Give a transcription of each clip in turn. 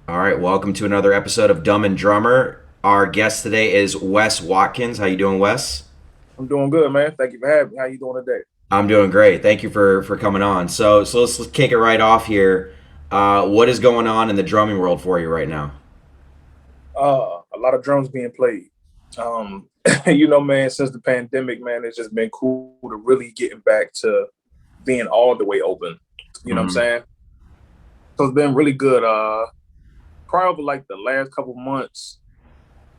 All right, welcome to another episode of Dumb and Drummer. Our guest today is Wes Watkins. How you doing, Wes? I'm doing good, man. Thank you for having me. How you doing today? I'm doing great. Thank you for coming on. So let's kick it right off here. What is going on in the drumming world for you right now? A lot of drums being played. Um, man, since the pandemic, man, it's just been cool to really getting back to being all the way open. You know what I'm Hmm. saying? So it's been really good. Probably like the last couple months,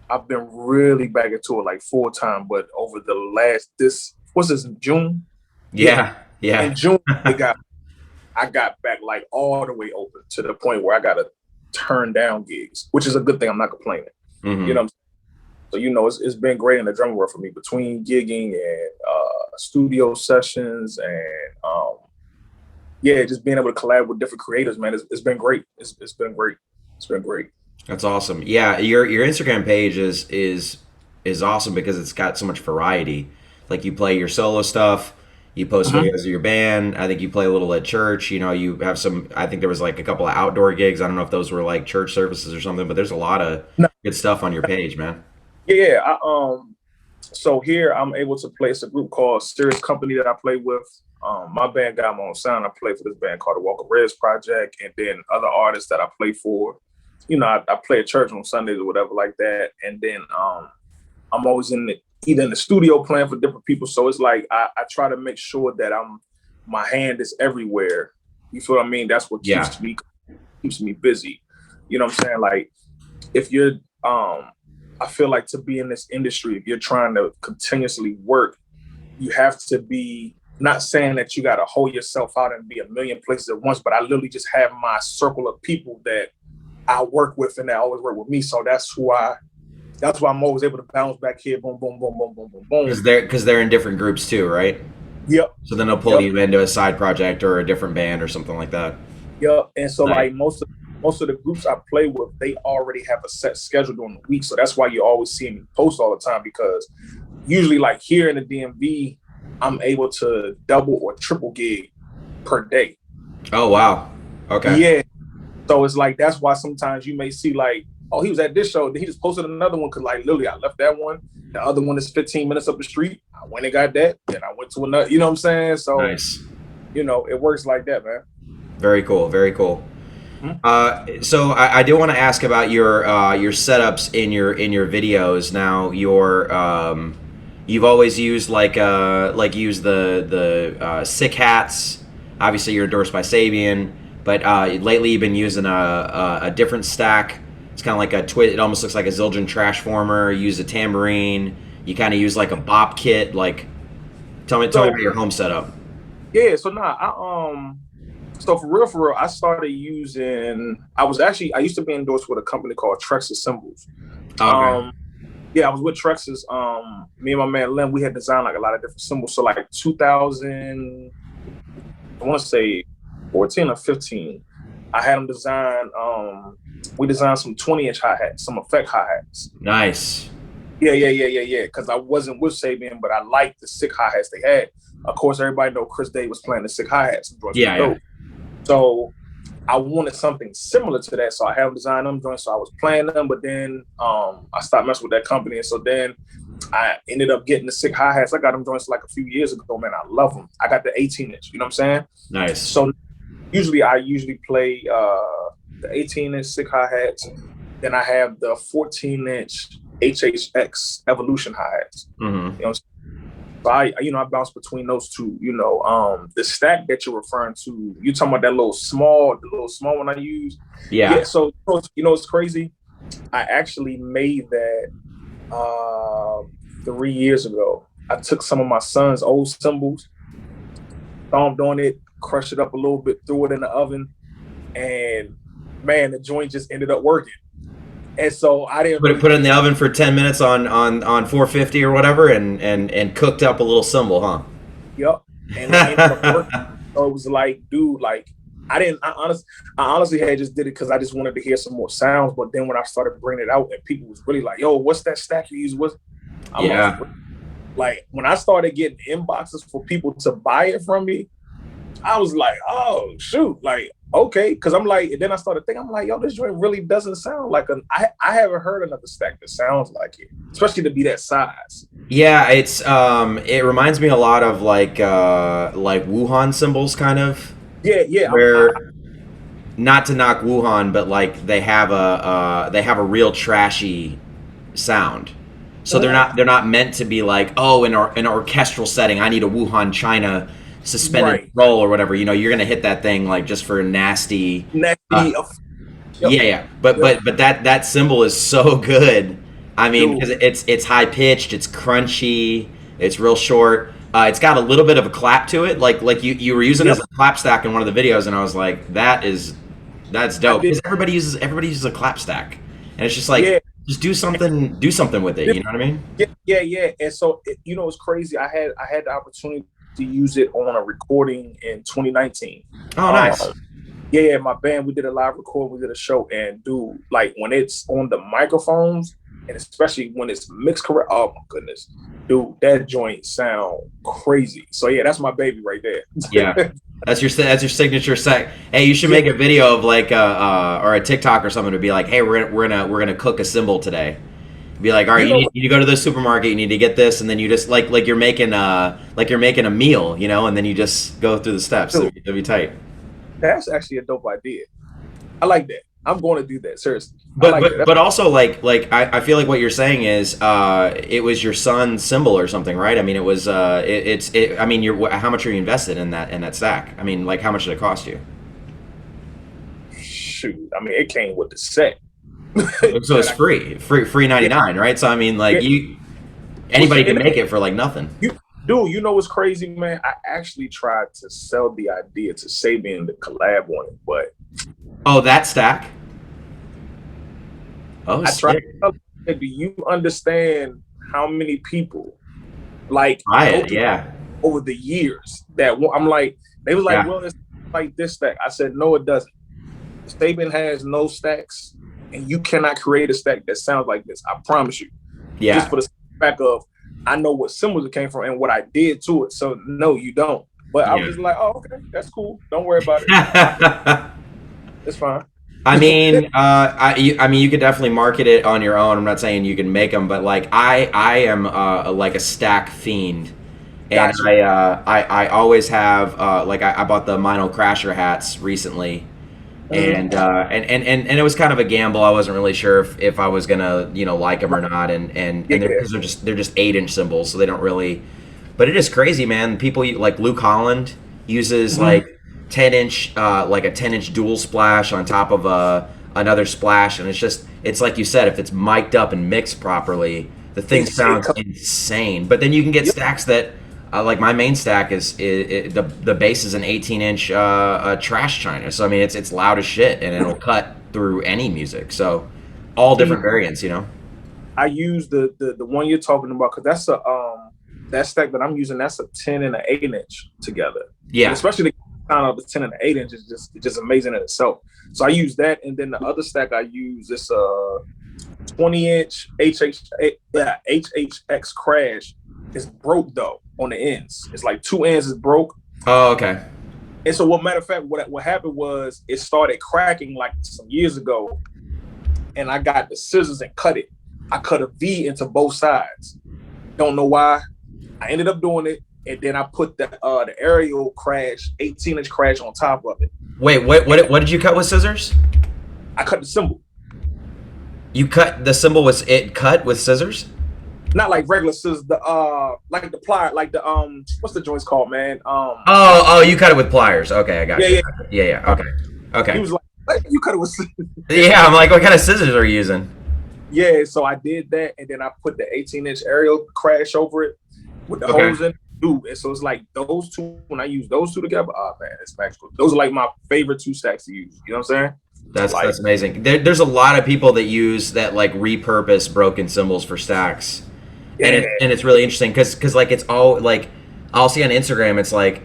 I've been really back into it like full time. But over the last what's this, June? Yeah. Yeah, yeah. In June, I got back like all the way open to the point where I gotta turn down gigs, which is a good thing. I'm not complaining. You Hmm. know, so it's been great in the drum world for me between gigging and studio sessions and yeah, just being able to collab with different creators, man. It's been great. It's been great. It's been great. That's awesome. Yeah, your Instagram page is awesome because it's got so much variety. Like you play your solo stuff, you post Mm-hmm. videos of your band. I think you play a little at church. You know, you have some. I think there was like a couple of outdoor gigs. I don't know if those were like church services or something, but there's a lot of No, good stuff on your page, man. yeah, so here I'm able to play. It's a group called Serious Company that I play with. My band got my own sound. I play for this band called the Walker Reds Project, and then other artists that I play for. I play at church on Sundays or whatever like that. And then I'm always either in the studio playing for different people. So it's like I try to make sure that my hand is everywhere. You feel what I mean? That's what Yeah, keeps me busy. You know what I'm saying? Like if you're I feel like to be in this industry, if you're trying to continuously work, you have to be not saying that you got to hold yourself out and be a million places at once, but I literally just have my circle of people that I work with and that always work with me. So that's why I'm always able to bounce back here, boom, boom, boom, boom, boom, boom, boom. because they're in different groups too, right? Yep, So then they'll pull yep, you into a side project or a different band or something like that. yep. And so Nice. like most of the groups I play with, they already have a set schedule during the week. So that's why you always see me post all the time because usually like here in the DMV, I'm able to double or triple gig per day. Oh wow. Okay. Yeah. So it's like that's why sometimes you may see like, oh, he was at this show, then he just posted another one because like literally I left that one. The other one is 15 minutes up the street. I went and got that. Then I went to another, you know what I'm saying? So, Nice. it works like that, man. Very cool. Very cool. Mhm. So I do want to ask about your setups in your videos. Now you've always used like use the sick hats. Obviously, you're endorsed by Sabian, but lately you've been using a different stack. It's kind of like a twist. It almost looks like a Zildjian trash former. You use a tambourine. You kind of use like a bop kit. Like, tell me So about your home setup. yeah, so nah, so for real, I started using. I used to be endorsed with a company called Trexas Symbols. Okay. Um, yeah, I was with Trexas. Me and my man Len, we had designed like a lot of different symbols. So like 2000, I want to say 14 or 15, I had them design. We designed some 20-inch hi hats, some effect hi hats. Nice. Yeah. Because I wasn't with Sabian, but I liked the sick hi hats they had. Of course, everybody know Chris Day was playing the sick hi hats. Was Yeah, yeah. dope. So I wanted something similar to that. So I had them design them joints. So I was playing them, but then I stopped messing with that company. And so then I ended up getting the sick hi hats. I got them joints like a few years ago, man. I love them. I got the 18-inch, you know what I'm saying? Nice. So I usually play the 18-inch sick hi hats. Then I have the 14-inch HHX Evolution hi hats. Hmm. You know, so I bounce between those two. The stack that you're referring to, you talking about the little small one I use. Yeah. Yeah. So it's crazy. I actually made that 3 years ago. I took some of my son's old cymbals, stomped on it, crushed it up a little bit, threw it in the oven, and man, the joint just ended up working. And so I didn't Put it really put it in the think, oven for 10 minutes on 450 or whatever, and cooked up a little cymbal, huh? yep, and it ended up working. So it was like, dude, like I didn't. I honestly had just did it because I just wanted to hear some more sounds. But then when I started bringing it out, and people was really like, "Yo, what's that stack you use?" I'm Yeah. like, when I started getting inboxes for people to buy it from me, I was like, "Oh shoot!" Like Okay, because I'm like, and then I started thinking, I'm like, yo, this joint really doesn't sound like an. I haven't heard another stack that sounds like it, especially to be that size. Yeah, it reminds me a lot of like Wuhan symbols kind of, Yeah, yeah. where not to knock Wuhan, but like they have a real trashy sound. So they're not meant to be like, oh, in an orchestral setting, I need a Wuhan China suspended Right. roll or whatever. You know, you're gonna hit that thing like just for a nasty. Uh, Nasty. Yep. yeah, yeah. Yep. But that symbol is so good. I mean, Dude. because it's high pitched, it's crunchy, it's real short. It's got a little bit of a clap to it, like you were using it as Yep. a clap stack in one of the videos, and I was like, that's I dope did. because everybody uses a clap stack, and it's just like Yeah. just do something with it. You know what I mean? Yeah. Yeah. Yeah. And so it's crazy. I had the opportunity to use it on a recording in 2019. Oh, Um, nice. yeah, my band, we did a live record, we did a show, and dude, like when it's on the microphones, and especially when it's mixed correct, oh my goodness, dude, that joint sound crazy. So yeah, that's my baby right Yeah, there. that's your signature set. Hey, you should Yeah, make a video of like or a TikTok or something to be like, hey, we're gonna cook a cymbal today. Be like, all right, you know, you need to go to the supermarket. You need to get this, and then you just like you're making a meal, you know, and then you just go through the steps. dude, It'd be tight. that's actually a dope idea. I like that. I'm going to do that. Seriously, I like that. But also I feel like what you're saying is it was your son's symbol or something, right? I mean, it was I mean, how much are you invested in that stack? I mean, like how much did it cost you? Shoot, I mean, it came with the set. So it's that I, free yeah, 99, right? So I mean, like yeah. you Which anybody can and make it for like nothing. you, dude, you know what's crazy, man? I actually tried to sell the idea to Sabian to collab on it, but Oh, that stack. Oh, I tried to sick. tell him, do you understand how many people like Try go it. through Yeah. over the years that I'm like, they was like, Yeah. well, it's like this stack. I said, no, it doesn't. Saban has no stacks, and you cannot create a stack that sounds like this. I promise you. Just Yeah. for the fact of, I know what symbols it came from and what I did to it. So no, you don't. But I was Yeah. just like, oh, okay, that's cool. Don't worry about it. It's fine. I mean, I mean, you could definitely market it on your own. I'm not saying you can make them, but like I am like a stack fiend, and Got you. I always have like I bought the Mino Crasher hats recently, Mhm. and it was kind of a gamble. I wasn't really sure if I was gonna like them or not, and they're Yeah. because they're just 8-inch symbols, so they don't really. But it is crazy, man. People like Luke Holland uses Mhm. like 10-inch like a 10-inch dual splash on top of another splash, and it's like you said, if it's mic'd up and mixed properly, the thing It sounds insane. But then you can get yep. stacks that like my main stack is the base is an 18-inch trash china, so I mean it's loud as shit and it'll cut through any music. So all See, different variants, you know. I use the one you're talking about because that's a that stack that I'm using. That's a 10 and an 8-inch together, and Yeah. especially the sound of the 10 and the 8 inch is just amazing in itself. So I use that, and then the other stack I use this 20-inch HHX Crash. It's broke though on the ends. It's like two ends is broke. Oh, okay. And so, what matter of fact, what happened was it started cracking like some years ago, and I got the scissors and cut it. I cut a V into both sides. Don't know why. I ended up doing it, and then I put the aerial crash, 18-inch crash on top of it. Wait, what did you cut with scissors? I cut the symbol, You cut the symbol, was it cut with scissors? not like regular scissors. The like the plier, like the what's the joints called, man? Oh, you cut it with pliers. Okay, I got Yeah, you. yeah. Yeah, yeah. Uh, Okay, he okay. was like, "Hey, you cut it with scissors." Yeah, I'm like, what kind of scissors are you using? Yeah, so I did that, and then I put the 18-inch aerial crash over it with the Okay. holes in it. Dude, and so it's like those two. When I use those two together, oh man, it's magical. Those are like my favorite two stacks to use. You know what I'm saying? Like, That's amazing. There's a lot of people that use that like repurpose broken symbols for stacks, yeah, and it's really interesting because like it's all like I'll see on Instagram it's like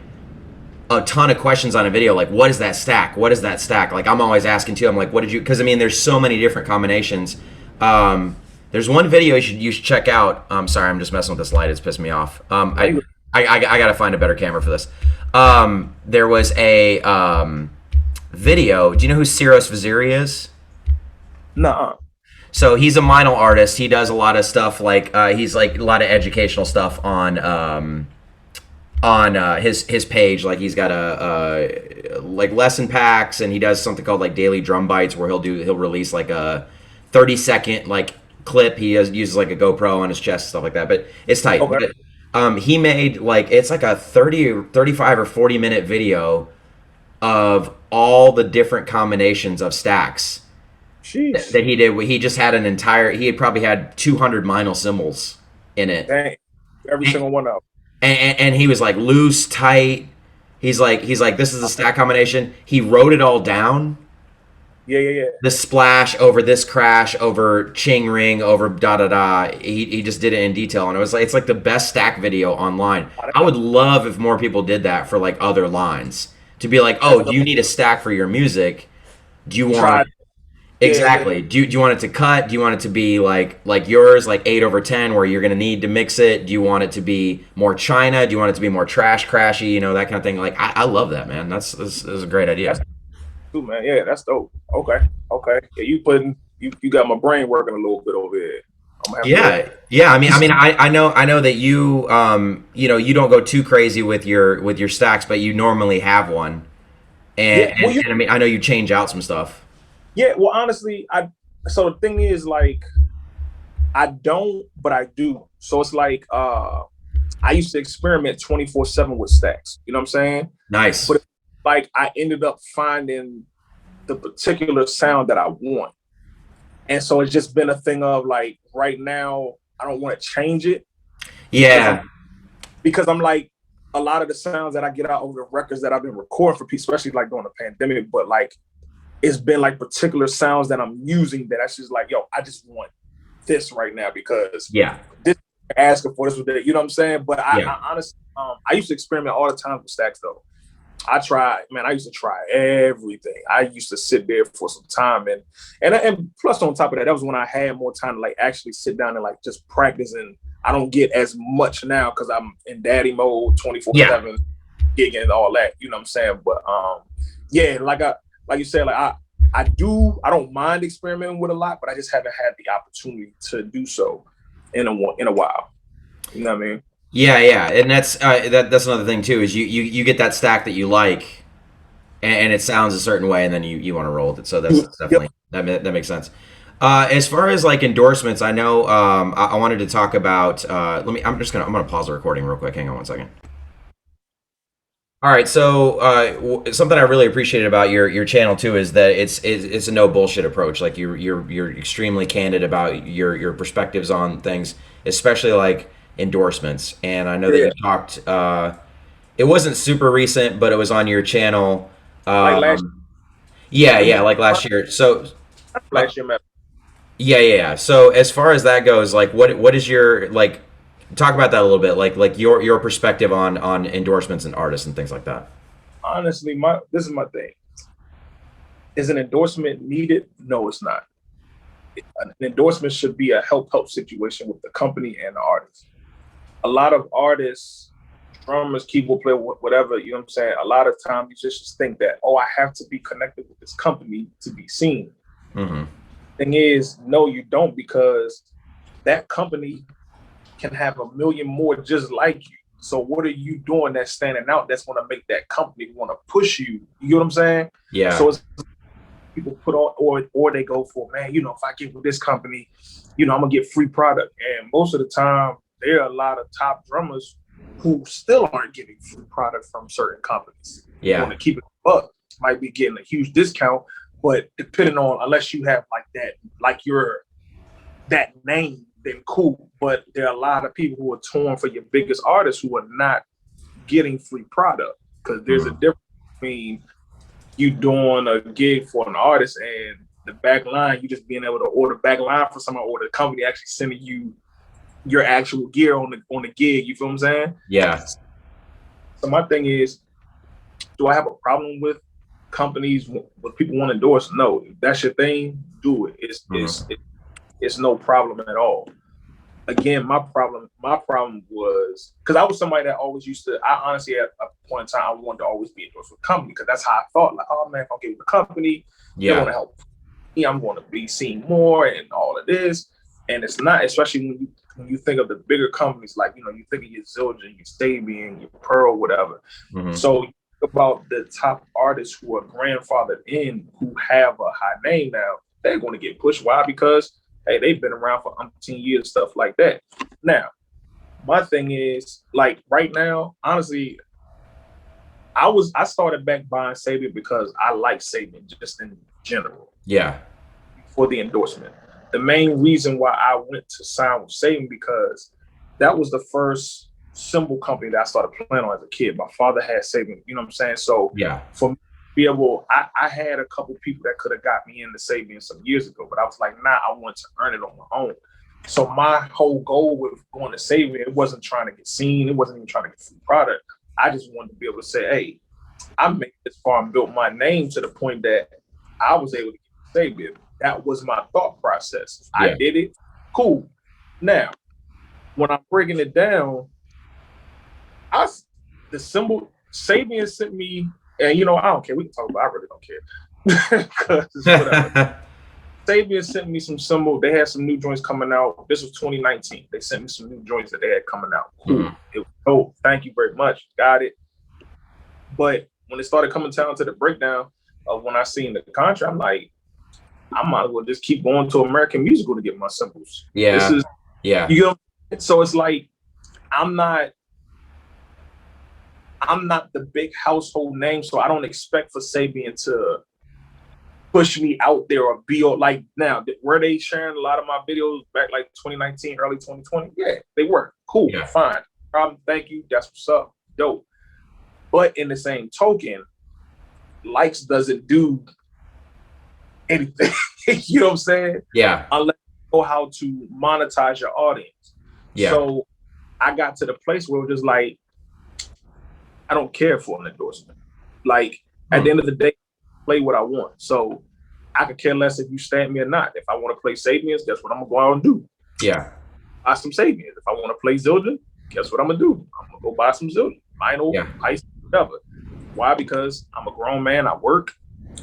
a ton of questions on a video like what is that stack? What is that stack? Like I'm always asking too. I'm like, what did you? Because I mean, there's so many different combinations. There's one video you should check out. I'm sorry, I'm just messing with this light. It's pissing me off. I gotta find a better camera for this. There was video, do you know who Ciros Vaziri is? Nuh-uh. So he's a vinyl artist. He does a lot of stuff like he's like a lot of educational stuff on his page. Like he's got a like lesson packs, and he does something called like daily drum bites, where he'll release like a 30-second like clip. Uses like a GoPro on his chest, stuff like that. But it's tight. Okay. But he made like it's like a 30, 35, or 40 minute video of all the different combinations of stacks Sheesh. that he did. He just had an entire. He had probably had 200 vinyl cymbals in it, Dang. Every single one of them. and he was like loose, tight. He's like this is the stack combination. He wrote it all down. Yeah, yeah, yeah. This splash over this crash over ching ring over da da da. He just did it in detail, and it was like it's like the best stack video online. I would love if more people did that for like other lines to be like, oh, do you need a stack for your music? Do you Try. want exactly? Yeah. Do you want it to cut? Do you want it to be like yours, like 8/10, where you're gonna need to mix it? Do you want it to be more China? Do you want it to be more trash crashy? You know, that kind of thing. Like I love that, man. That's a great idea. That's cool, man. Yeah, that's dope. Okay. Okay. Yeah, you got my brain working a little bit over here. I'm gonna have to. Yeah. I know that you you don't go too crazy with your stacks, but you normally have one, Yeah. Well, and I mean I know you change out some stuff. yeah. Well, honestly, so the thing is, like, I don't, but I do. So it's like, I used to experiment 24/7 with stacks. You know what I'm saying? Nice. But like, I ended up finding the particular sound that I want. And so it's just been a thing of like right now, I don't want to change it Yeah. because I'm like a lot of the sounds that I get out over the records that I've been recording for people, especially like during the pandemic, but like it's been like particular sounds that I'm using that I just like, yo, I just want this right now because Yeah. this asking for this, you know what I'm saying? But Yeah. I honestly, I used to experiment all the time with stacks though. I used to try everything. I used to sit there for some time and plus on top of that, that was when I had more time to like actually sit down and like just practice. And I don't get as much now because I'm in daddy mode 24/7 gigging and all that. You know what I'm saying? But yeah, like you said, like I don't mind experimenting with a lot, but I just haven't had the opportunity to do so in a while. You know what I mean? Yeah, and that's another thing too is you get that stack that you like, and it sounds a certain way, and then you want to roll with it. So that's Yep. definitely that makes sense. As far as like endorsements, I know I wanted to talk about. I'm gonna pause the recording real quick. Hang on one second. All right, so something I really appreciated about your channel too is that it's a no bullshit approach. Like you're extremely candid about your perspectives on things, especially like endorsements. And I know that Yeah. you talked. It wasn't super recent, but it was on your channel. Like last Um, yeah, like last year. So uh, last year, man. yeah. So as far as that goes, like what is your like? Talk about that a little bit, like your perspective on endorsements and artists and things like that. Honestly, this is my thing. Is an endorsement needed? No, it's not. An endorsement should be a help situation with the company and the artist. A lot of artists, drummers, keyboard player, whatever, you know what I'm saying? A lot of times you just think that, oh, I have to be connected with this company to be seen. Mm-hmm. Thing is, no, you don't, because that company can have a million more just like you. So what are you doing that's standing out that's going to make that company want to push you? You know what I'm saying? Yeah. So it's people put on, or they go for, man, if I get with this company, I'm gonna get free product. And most of the time, there are a lot of top drummers who still aren't getting free product from certain companies. Yeah. Want to keep it up, might be getting a huge discount, but depending on, unless you have like that, like that name, then cool. But there are a lot of people who are torn for your biggest artists who are not getting free product, because there's a difference between you doing a gig for an artist and the back line, you just being able to order back line for someone, or the company actually sending you your actual gear on the gig. You feel what I'm saying? Yeah. So my thing is, do I have a problem with companies with people want to endorse? No. If that's your thing, do it. It's no problem at all. again, my problem was because I was somebody that always used to. I honestly, at a point in time, I wanted to always be endorsed with a company because that's how I thought. Like, oh man, if I get with the company, they're going Yeah. to help me. I'm going to be seen more and all of this. And it's not, especially when you think of the bigger companies, like you think of your Zildjian, your Sabian, your Pearl, whatever. Hmm. So you think about the top artists who are grandfathered in, who have a high name now, they're going to get pushed. Why? Because hey, they've been around for umpteen years, stuff like that. Now, my thing is like right now, honestly, I started back buying Sabian because I like Sabian just in general Yeah. for the endorsement. The main reason why I went to sign with Sabian because that was the first cymbal company that I started playing on as a kid. My father had Sabian, you know what I'm saying? So Yeah. for me to be able, I had a couple people that could have got me into Sabian some years ago, but I was like, nah, I want to earn it on my own. So my whole goal with going to Sabian, it wasn't trying to get seen, it wasn't even trying to get free product. I just wanted to be able to say, hey, I made this far and built my name to the point that I was able to get Sabian. That was my thought process. I Yeah. did it. Cool. Now, when I'm breaking it down, I the symbol Sabian sent me, and I don't care. We can talk about. I really don't care because whatever. Sabian sent me some symbol. They had some new joints coming out. This was 2019. They sent me some new joints that they had coming out. Cool. Mhm. It was dope. Thank you very much. Got it. But when it started coming down to the breakdown of when I seen the contract, I'm like, I might as well just keep going to American Musical to get my symbols. This Yeah. is Yeah. you know. So it's like I'm not I'm not the big household name, so I don't expect for Sabian to push me out there or be like now. Were they sharing a lot of my videos back like 2019, early 2020? Yeah, they were. Cool, Yeah. fine. Problem, thank you. That's what's up. Dope. But in the same token, likes doesn't do anything. You know what I'm saying? Yeah. Unless you know how to monetize your audience. Yeah. So I got to the place where it was just like, I don't care for an endorsement. Like at the end of the day, play what I want. So I could care less if you stamp me or not. If I want to play Sabians, guess what I'm gonna go out and do? Yeah. Buy some Sabians. If I want to play Zildjian, guess what I'm gonna do? I'm gonna go buy some Zildjian. Vinyl, Yeah. ice, whatever. Why? Because I'm a grown man, I work,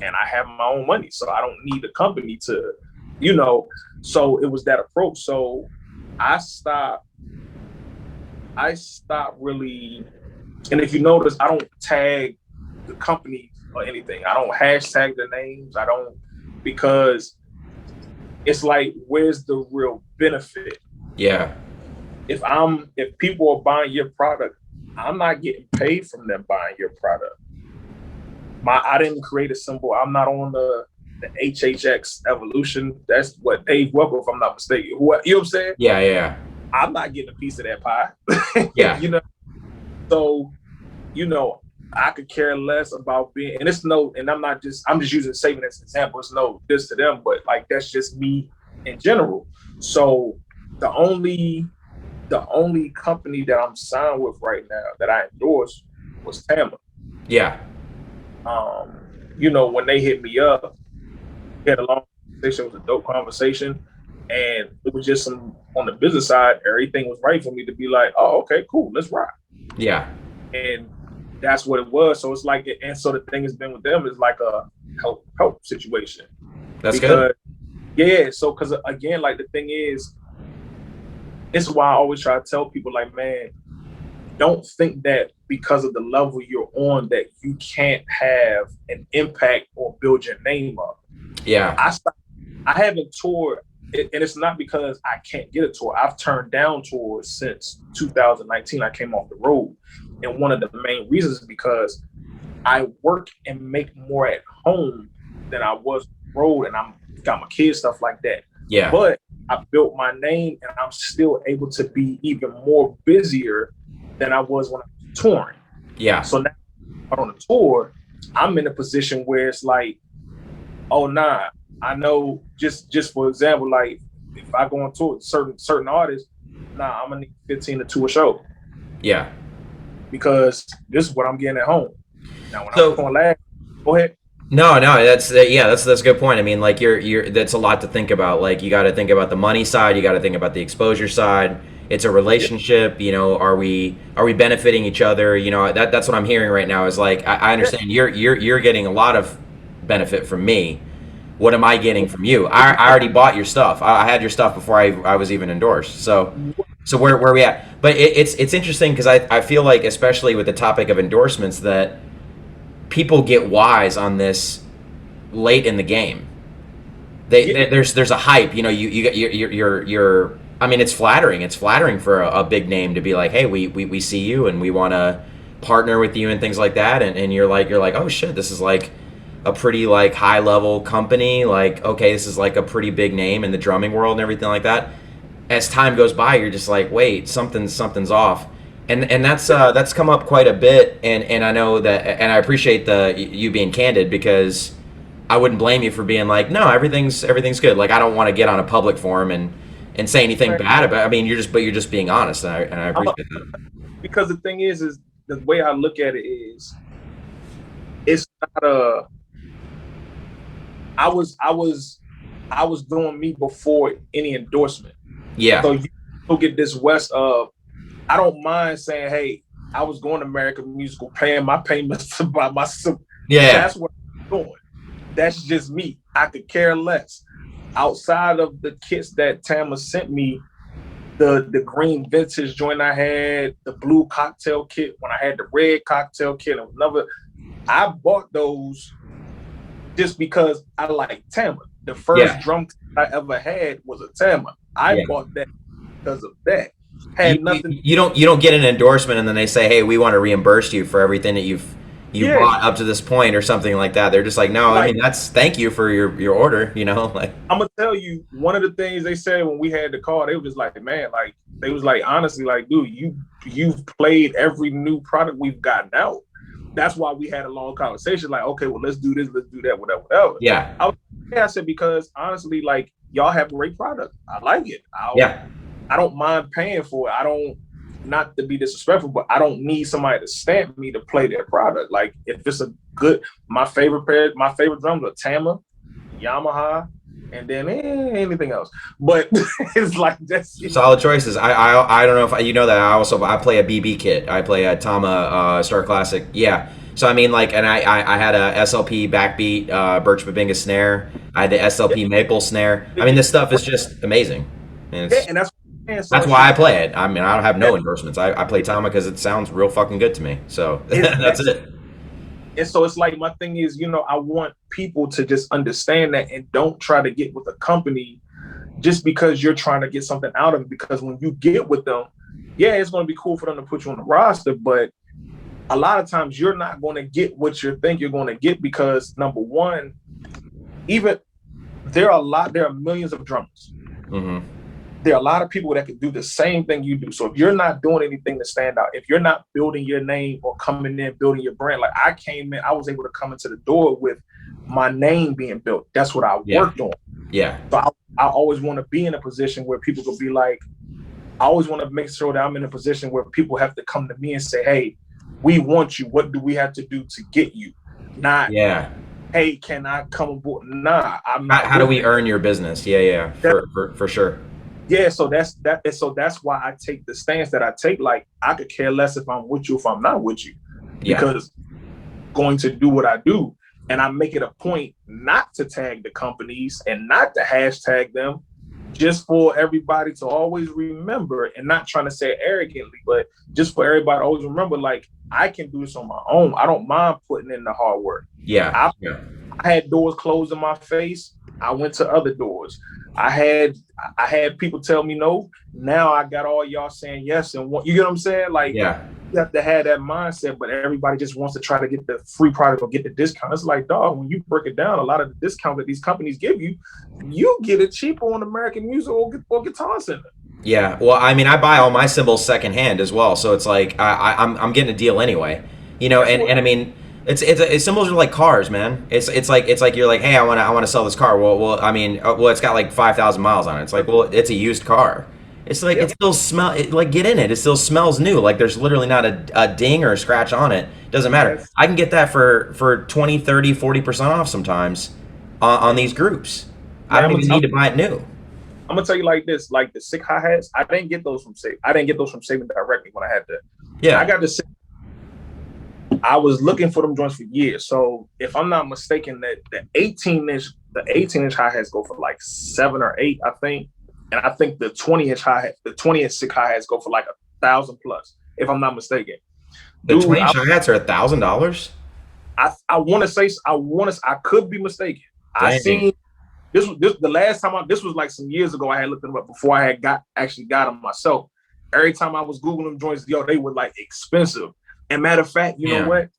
and I have my own money. So I don't need the company to, so it was that approach. So I stopped really, and if you notice, I don't tag the companies or anything. I don't hashtag the names. I don't, because it's like, where's the real benefit? Yeah. If people are buying your product, I'm not getting paid from them buying your product. I didn't create a symbol. I'm not on the HHX evolution. That's what Dave Weber, if I'm not mistaken. You know what I'm saying? Yeah. Yeah. I'm not getting a piece of that pie. Yeah. So, I could care less about being, and it's no, and I'm just using Sabian as an example. It's no this to them, but like that's just me in general. So the only company that I'm signed with right now that I endorse was Tama. Yeah. When they hit me up, we had a long conversation. It was a dope conversation. And it was just on the business side, everything was right for me to be like, oh, okay, cool, let's rock. Yeah. And that's what it was. So it's like, and so the thing has been with them is like a help situation. That's good. Yeah. So, because again, like the thing is, it's why I always try to tell people, like, man, don't think that because of the level you're on that you can't have an impact or build your name up. Yeah. I haven't toured, and it's not because I can't get a tour. I've turned down tours since 2019. I came off the road. And one of the main reasons is because I work and make more at home than I was on the road, and I'm got my kids, stuff like that. Yeah. But I built my name, and I'm still able to be even more busier than I was when I was touring. Yeah. So now on a tour, I'm in a position where it's like, oh nah, I know just for example, like if I go on tour with certain artists, nah, I'm gonna need 15 to 2 a show. Yeah. Because this is what I'm getting at home. Now when So- I'm going live, go ahead. No, no, that's a good point. I mean, like you're that's a lot to think about. Like you got to think about the money side, you got to think about the exposure side. It's a Yeah, relationship, are we benefiting each other? That's what I'm hearing right now is like I yeah, understand you're getting a lot of benefit from me. What am I getting from you? I yeah. already bought your stuff. I had your stuff before I was even endorsed. So where are we at? But it's interesting because I feel like especially with the topic of endorsements that people get wise on this late in the game. Yeah, There's a hype. You're. I mean, it's flattering. It's flattering for a big name to be like, hey, we see you and we want to partner with you and things like that. And you're like, oh shit, this is like a pretty like high level company. Like, okay, this is like a pretty big name in the drumming world and everything like that. As time goes by, you're just like, wait, something's off. And that's come up quite a bit, and I know that, and I appreciate the you being candid because I wouldn't blame you for being like, no, everything's good. Like I don't want to get on a public forum and say anything man. bad about. I mean, you're just being honest, and I I'm appreciate that. because the thing is the way I look at it is it's not a. I was doing me before any endorsement. Yeah, So you look at this West of I don't mind saying, hey, I was going to American Musical, paying my payments to buy my suit. yeah, That's what I'm doing. That's just me. I could care less. Outside of the kits that Tama sent me, the green vintage joint I had, the blue cocktail kit, when I had the red cocktail kit, and another, I bought those just because I like Tama. The first yeah, drum I ever had was a Tama. I yeah. bought that because of that. You, Had you nothing. you don't get an endorsement and then they say, hey, we want to reimburse you for everything that you Yeah, bought up to this point or something like that. They're just like, no, I like mean that's thank you for your order. Like I'm gonna tell you one of the things they said when we had the call. They was like, man, like they was like, honestly, like, dude, you've played every new product we've gotten out. That's why we had a long conversation. Like, okay, well, let's do this, let's do that, whatever, whatever. yeah, I was, yeah, I said because honestly, like y'all have great product. I like it. yeah, I don't mind paying for it. I don't, not to be disrespectful, but I don't need somebody to stamp me to play their product. Like if it's a good, my favorite drums are Tama, Yamaha, and then anything else. But it's like that's it. solid choices. I don't know if you know that I play a BB kit. I play a Tama Star Classic. Yeah. So I mean, like, and I had a SLP backbeat Birch Babinga snare. I had the Yeah, SLP maple snare. I mean, this stuff is just amazing, and yeah, and that's what I'm saying. So that's it's why I just play it. I mean, I don't have that no endorsements. I play Tama because it sounds real fucking good to me. So is that's that. it. And so it's like my thing is, I want people to just understand that and don't try to get with a company just because you're trying to get something out of it. Because when you get with them, yeah, it's going to be cool for them to put you on the roster, but a lot of times you're not going to get what you think you're going to get because number one, even there are millions of drummers. Hmm. There are a lot of people that can do the same thing you do. So if you're not doing anything to stand out, if you're not building your name or coming in building your brand, like I came in, I was able to come into the door with my name being built. That's what I Yeah. worked on. Yeah. So I always want to be in a position where people could be like, I always want to make sure that I'm in a position where people have to come to me and say, hey, we want you. What do we have to do to get you? Not, Yeah. hey, can I come aboard? Nah, I'm not How do with we that. earn your business? Yeah. Yeah. that For sure. yeah, so that's that. And so that's why I take the stance that I take. Like I could care less if I'm with you, if I'm not with you, Yeah. because going to do what I do. And I make it a point not to tag the companies and not to hashtag them, just for everybody to always remember and not trying to say it arrogantly, but just for everybody to always remember, like, I can do this on my own. I don't mind putting in the hard work. Yeah. I, Yeah. I had doors closed in my face. I went to other doors. I had I had people tell me no. Now I got all y'all saying yes and what, you get what I'm saying? Like Yeah. you have to have that mindset, but everybody just wants to try to get the free product or get the discount. It's like, dog, when you break it down, a lot of the discount that these companies give you, you get it cheaper on American Music or Guitar Center. Yeah. Well, I mean, I buy all my cymbals secondhand as well, so it's like I'm getting a deal anyway. That's And what I mean, cymbals are like cars, man. It's like you're like, hey, I want to sell this car. Well, I mean, well, it's got like 5,000 miles on it. It's like, well, it's a used car. It's like it Yep. still smell it, like get in it. It still smells new. Like there's literally not a ding or a scratch on it. Doesn't matter. That's I can get that for 20, 30, 40% off sometimes on these groups. I man. don't even need to buy it new. I'm gonna tell you like this: like the sick hi hats, I didn't get those from Saban. I didn't get those from Saban directly when I had the. I Yeah. got the. I was looking for them joints for years. So if I'm not mistaken, that the 18-inch hi hats go for like 7 or 8, I think, and I think the 20-inch sick hi hats go for like 1,000 plus, if I'm not mistaken. The Dude, 20 hats are $1,000. I want to say I could be mistaken. I Dang. seen this the last time this was like some years ago. I had looked them up before I had actually got them myself. Every time I was googling them joints, yo, they were like expensive. And matter of fact, you know Yeah. what?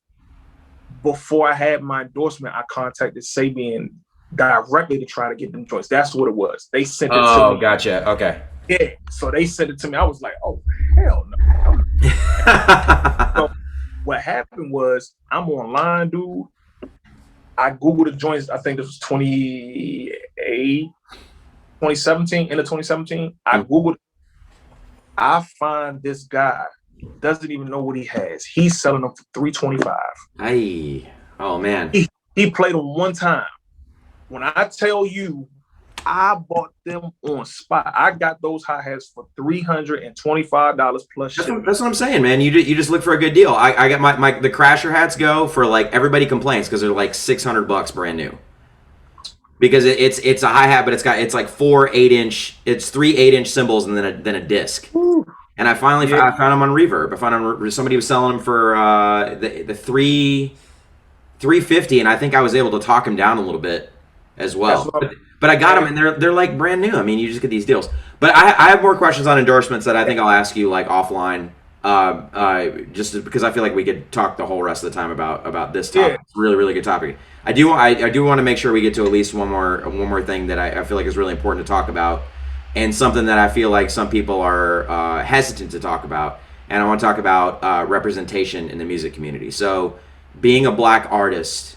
Before I had my endorsement, I contacted Sabian directly to try to get them joints. That's what it was. They sent it to Oh, me. gotcha. Okay. Yeah, so they sent it to me. I was like, oh hell no. So what happened was I'm online, dude. I Googled the joints. I think this was 2017, end of 2017. I Googled. I find this guy doesn't even know what he has. He's selling them for $325. Aye. Oh man. He played them one time. When I tell you, I bought them on spot. I got those hi hats for $325 plus shipping. That's what I'm saying, man. You just look for a good deal. I got the Crasher hats go for like everybody complains because they're like $600 brand new. Because it's a hi hat, but it's like 4 8-inch. It's 3 8-inch cymbals and then a disc. Woo. And I finally Yeah. I found them on Reverb. I found them, somebody was selling them for the 350, and I think I was able to talk him down a little bit as That's well. what But I got them, I'm, and they're like brand new. I mean, you just get these deals. But I have more questions on endorsements that I think I'll ask you like offline. Just because I feel like we could talk the whole rest of the time about this yeah. topic. It's a really really good topic. I do want to make sure we get to at least one more thing that I feel like is really important to talk about, and something that I feel like some people are hesitant to talk about. And I want to talk about representation in the music community. So, being a black artist,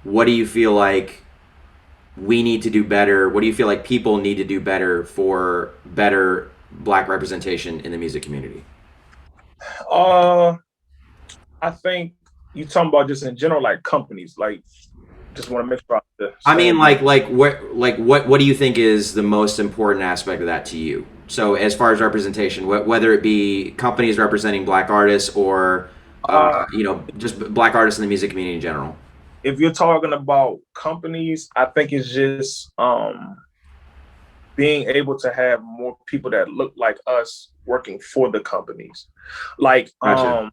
what do you feel like we need to do better? What do you feel like people need to do better for better black representation in the music community? Uh, I think you talking about just in general, like companies, like just want to make sure I I mean, understand you. what do you think is the most important aspect of that to you? So, as far as representation, whether it be companies representing black artists or Uh, just black artists in the music community in general. if you're talking about companies, I think it's just being able to have more people that look like us working for the companies. Like Gotcha.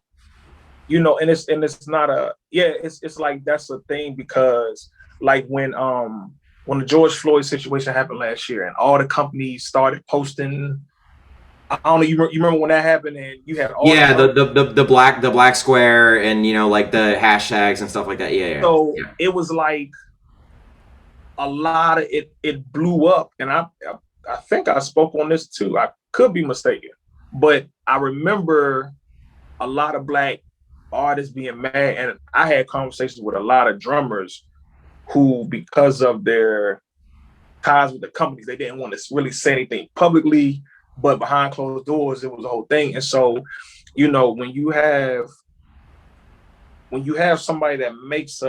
and it's not it's like that's a thing because like when the George Floyd situation happened last year and all the companies started posting. I don't know. You remember when that happened and you had all the Yeah, companies. the black square and like the hashtags and stuff like that. Yeah, So yeah, it was like a lot of it blew up, and I think I spoke on this too. I could be mistaken, but I remember a lot of black artists being mad, and I had conversations with a lot of drummers who, because of their ties with the companies, they didn't want to really say anything publicly, but behind closed doors, it was a whole thing. And so, when you have somebody that makes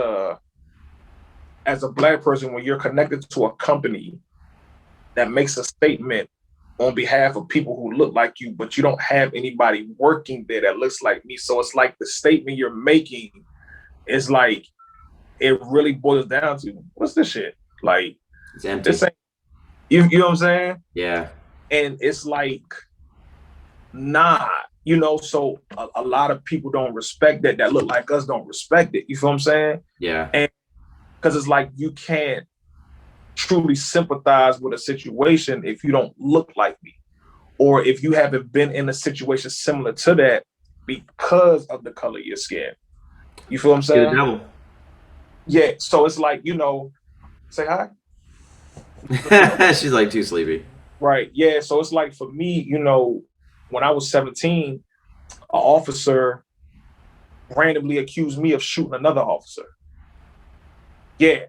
as a black person, when you're connected to a company that makes a statement on behalf of people who look like you, but you don't have anybody working there that looks like me. So it's like the statement you're making is like, it really boils down to what's this shit? Like, it's empty. this ain't, you know what I'm saying? Yeah, And it's like, nah, so a lot of people don't respect that look like us don't respect it. You feel what I'm saying? yeah. And because it's like you can't truly sympathize with a situation if you don't look like me, or if you haven't been in a situation similar to that because of the color of your skin. You feel what I'm You're the saying? devil. Yeah. So it's like, say hi. She's like too sleepy. Right. Yeah. So it's like for me, when I was 17, an officer randomly accused me of shooting another officer. Yeah.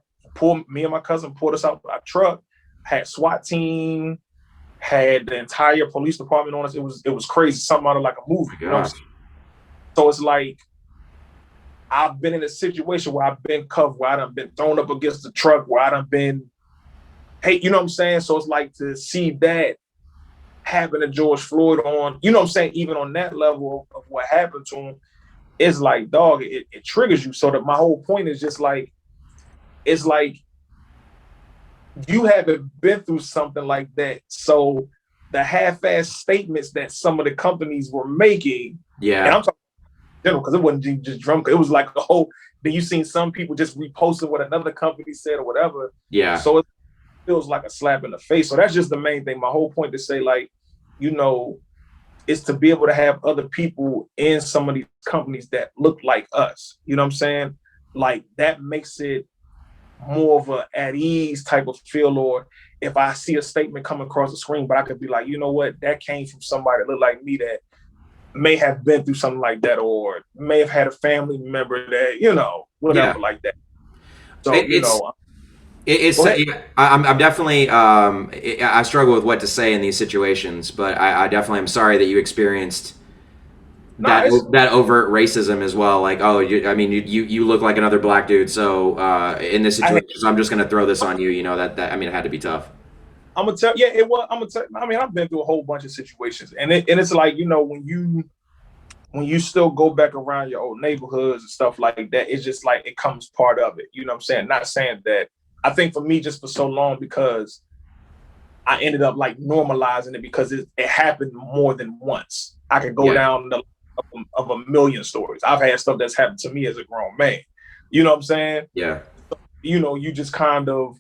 Me and my cousin pulled us out of our truck, had SWAT team, had the entire police department on us. It was crazy, something out of like a Oh movie. my You know what I'm gosh. saying? So it's like I've been in a situation where I've been cuffed, where I done been thrown up against the truck, where I done been hey, you know what I'm saying? So it's like to see that happen to George Floyd on, you know what I'm saying, even on that level of what happened to him, it's like, dog, it triggers you. So that my whole point is just like, it's like you haven't been through something like that. So the half-ass statements that some of the companies were making, and Yeah. I'm talking general because it wasn't just drum, it was like a whole, then you seen some people just reposting what another company said or whatever. Yeah. So it feels like a slap in the face. So that's just the main thing. My whole point to say, like, you know, is to be able to have other people in some of these companies that look like us. You know what I'm saying? Like that makes it more of a at ease type of feel. Or if I see a statement come across the screen, but I could be like, you know what, that came from somebody that looked like me that may have been through something like that, or may have had a family member that, you know, Yeah. whatever like that. So, It, you it's know, it's go ahead. yeah, I'm definitely I struggle with what to say in these situations, but I definitely am sorry that you experienced No, it's that overt racism as well. Like, oh, I mean, you look like another black dude, so in this I situation, so I'm just gonna throw this on you. You know that I mean, it had to be tough. I'm gonna tell, yeah, it was. I'm gonna tell. I mean, I've been through a whole bunch of situations, and it's like, you know, when you still go back around your old neighborhoods and stuff like that, it's just like it comes part of it. You know what I'm saying? Not saying that. I think for me, just for so long, because I ended up like normalizing it because it happened more than once. I could go Yeah, down the of a million stories. I've had stuff that's happened to me as a grown man. You know what I'm saying? yeah, You know, you just kind of,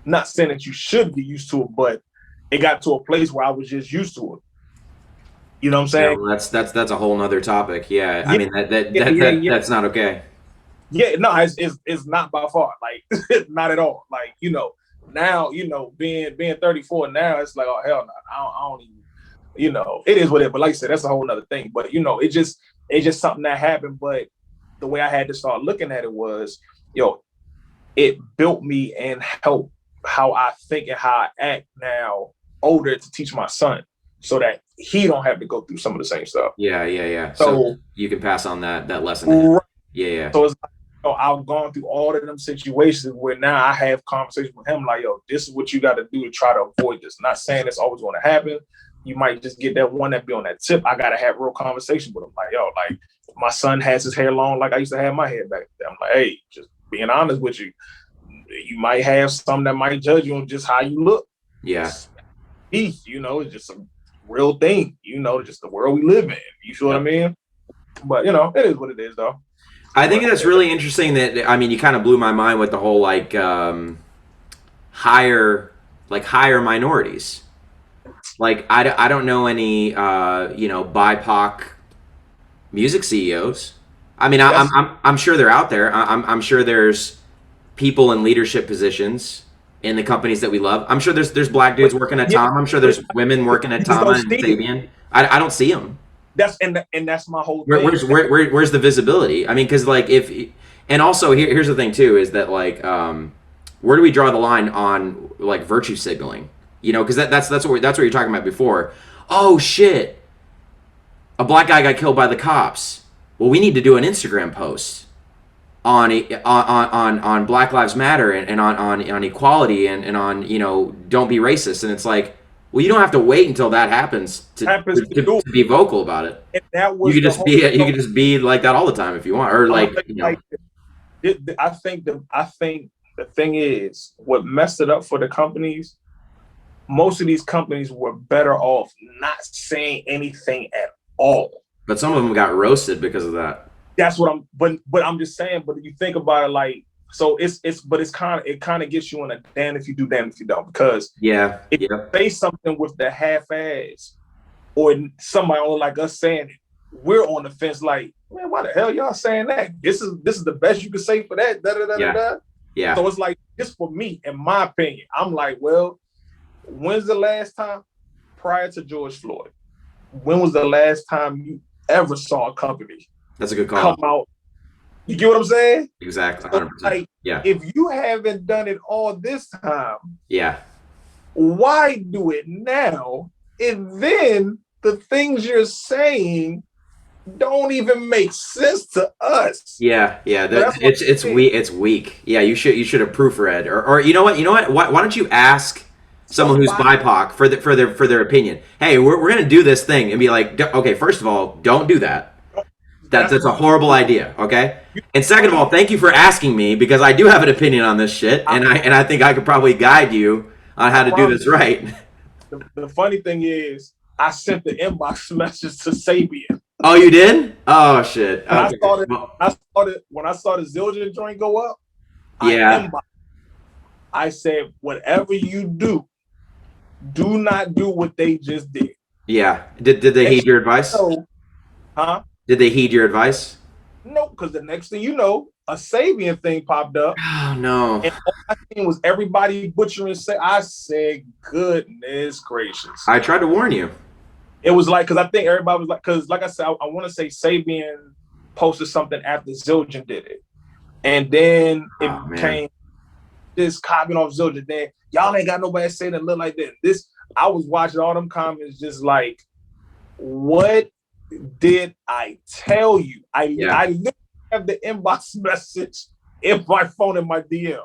not saying that you should be used to it, but it got to a place where I was just used to it. You know what I'm yeah. saying? Well, that's a whole nother topic. Yeah, I Yeah, mean yeah, yeah, yeah. that's not okay. Yeah, no, it's not by far. Like not at all. Like, you know, now, you know, being 34 now, it's like, oh hell no. I don't even, you know, it is what it is. But like I said, that's a whole other thing. But you know, it's just something that happened. But the way I had to start looking at it was, yo, it built me and helped how I think and how I act now older to teach my son so that he don't have to go through some of the same stuff. Yeah, yeah, yeah. So So you can pass on that lesson to him. right. Yeah, yeah, So it's like, yo, I've gone through all of them situations where now I have conversations with him like, yo, this is what you got to do to try to avoid this. Not saying it's always going to happen. You might just get that one that be on that tip. I got to have real conversation with him. Like, yo, like my son has his hair long like I used to have my hair back then. I'm like, hey, just being honest with you, you might have some that might judge you on just how you look. yeah. It's, you know, it's just a real thing, you know, just the world we live in. You feel what I Yep. mean? But, you know, it is what it is, though. I think But, that's really interesting. That I mean, you kind of blew my mind with the whole higher higher minorities. Like I don't know any BIPOC music CEOs. I mean, that's, I'm sure they're out there. I'm sure there's people in leadership positions in the companies that we love. I'm sure there's black but, dudes working at yeah, Tom. I'm sure but there's women working at you just don't Tama and see it. Fabian. I don't see them. And that's my whole thing. Where's the visibility? I mean, because like if and also here's the thing too is that where do we draw the line on like virtue signaling? You know, because that's what you're talking about before. Oh shit, a black guy got killed by the cops. Well, we need to do an Instagram post on Black Lives Matter and on equality and on don't be racist. And it's like, well, you don't have to wait until that happens Happens to do it. to be vocal about it. And that You was could the just whole. be you So could just be like that all the time if you want, or I'm gonna like say like I think the thing is what messed it up for the companies. Most of these companies were better off not saying anything at all. but some of them got roasted because of that. That's what I'm. But I'm just saying. But if you think about it, like, so but it's kind of gets you in a damn if you do, damn if you don't. Because Yeah, if yeah, you say something with the half ass, or somebody on like us saying it, we're on the fence. Like, man, why the hell y'all saying that? This is the best you can say for that. Da da da da yeah, da. yeah. So it's like, just for me, in my opinion, I'm like, well, when's the last time prior to George Floyd? When was the last time you ever saw a company That's a good come call. out? You get what I'm saying? Exactly, So 100%. like, Yeah, if you haven't done it all this time, yeah, Why do it now? And then the things you're saying don't even make sense to us. Yeah, yeah. So that's what It's I said. weak. It's weak. Yeah, you should have proofread, or you know what? You know what? Why don't you ask someone who's Somebody, BIPOC for their opinion? Hey, we're gonna do this thing, and be like, okay, first of all, don't do that. that's That's a what horrible idea. Okay. you And second of all, funny. thank you for asking me because I do have an opinion on this shit, I, and I think I could probably guide you on I how to do promise. this right. The funny thing is, I sent the inbox message to Sabian. Oh, you did? Oh shit. When I Okay. started, Well, when I saw the Zildjian joint go up, I yeah. inbox. I said, whatever you do not do what they just did. Yeah. Did they And heed your advice? so, huh? Did they heed your advice? No, because the next thing you know, a Sabian thing popped up, Oh no. and all I seen was everybody butchering. I said, goodness gracious. I tried to warn you. It was like, because I think everybody was like, because like I said, I want to say Sabian posted something after Zildjian did it. And then it Oh man. became this copying off Zildjian. Then y'all ain't got nobody saying that look like that. This, I was watching all them comments just like, what did I tell you? Yeah. I literally have the inbox message in my phone in my DM.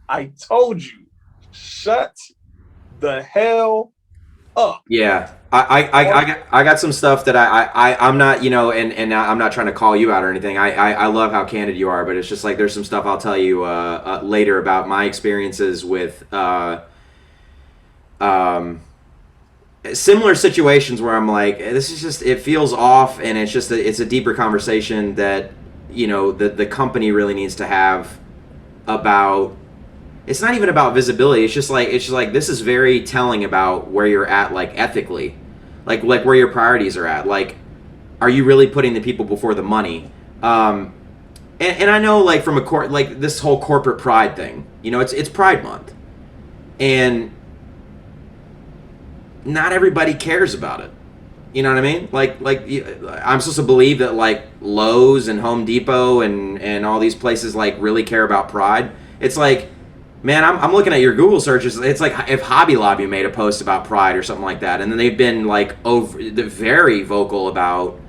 I told you, shut the hell up. Yeah. I got some stuff that I'm not, and I'm not trying to call you out or anything. I love how candid you are, but it's just like there's some stuff I'll tell you later about my experiences with um similar situations where I'm like, this is just, it feels off, and it's a deeper conversation that the company really needs to have about. It's not even about visibility. It's just like this is very telling about where you're at, like ethically, like where your priorities are at. Like, are you really putting the people before the money? And I know, like, from a court, like this whole corporate pride thing. It's Pride Month, and not everybody cares about it. You know what I mean? Like I'm supposed to believe that like Lowe's and Home Depot and all these places like really care about pride. It's like, man, I'm looking at your Google searches. It's like if Hobby Lobby made a post about pride or something like that, and then they've been like very vocal about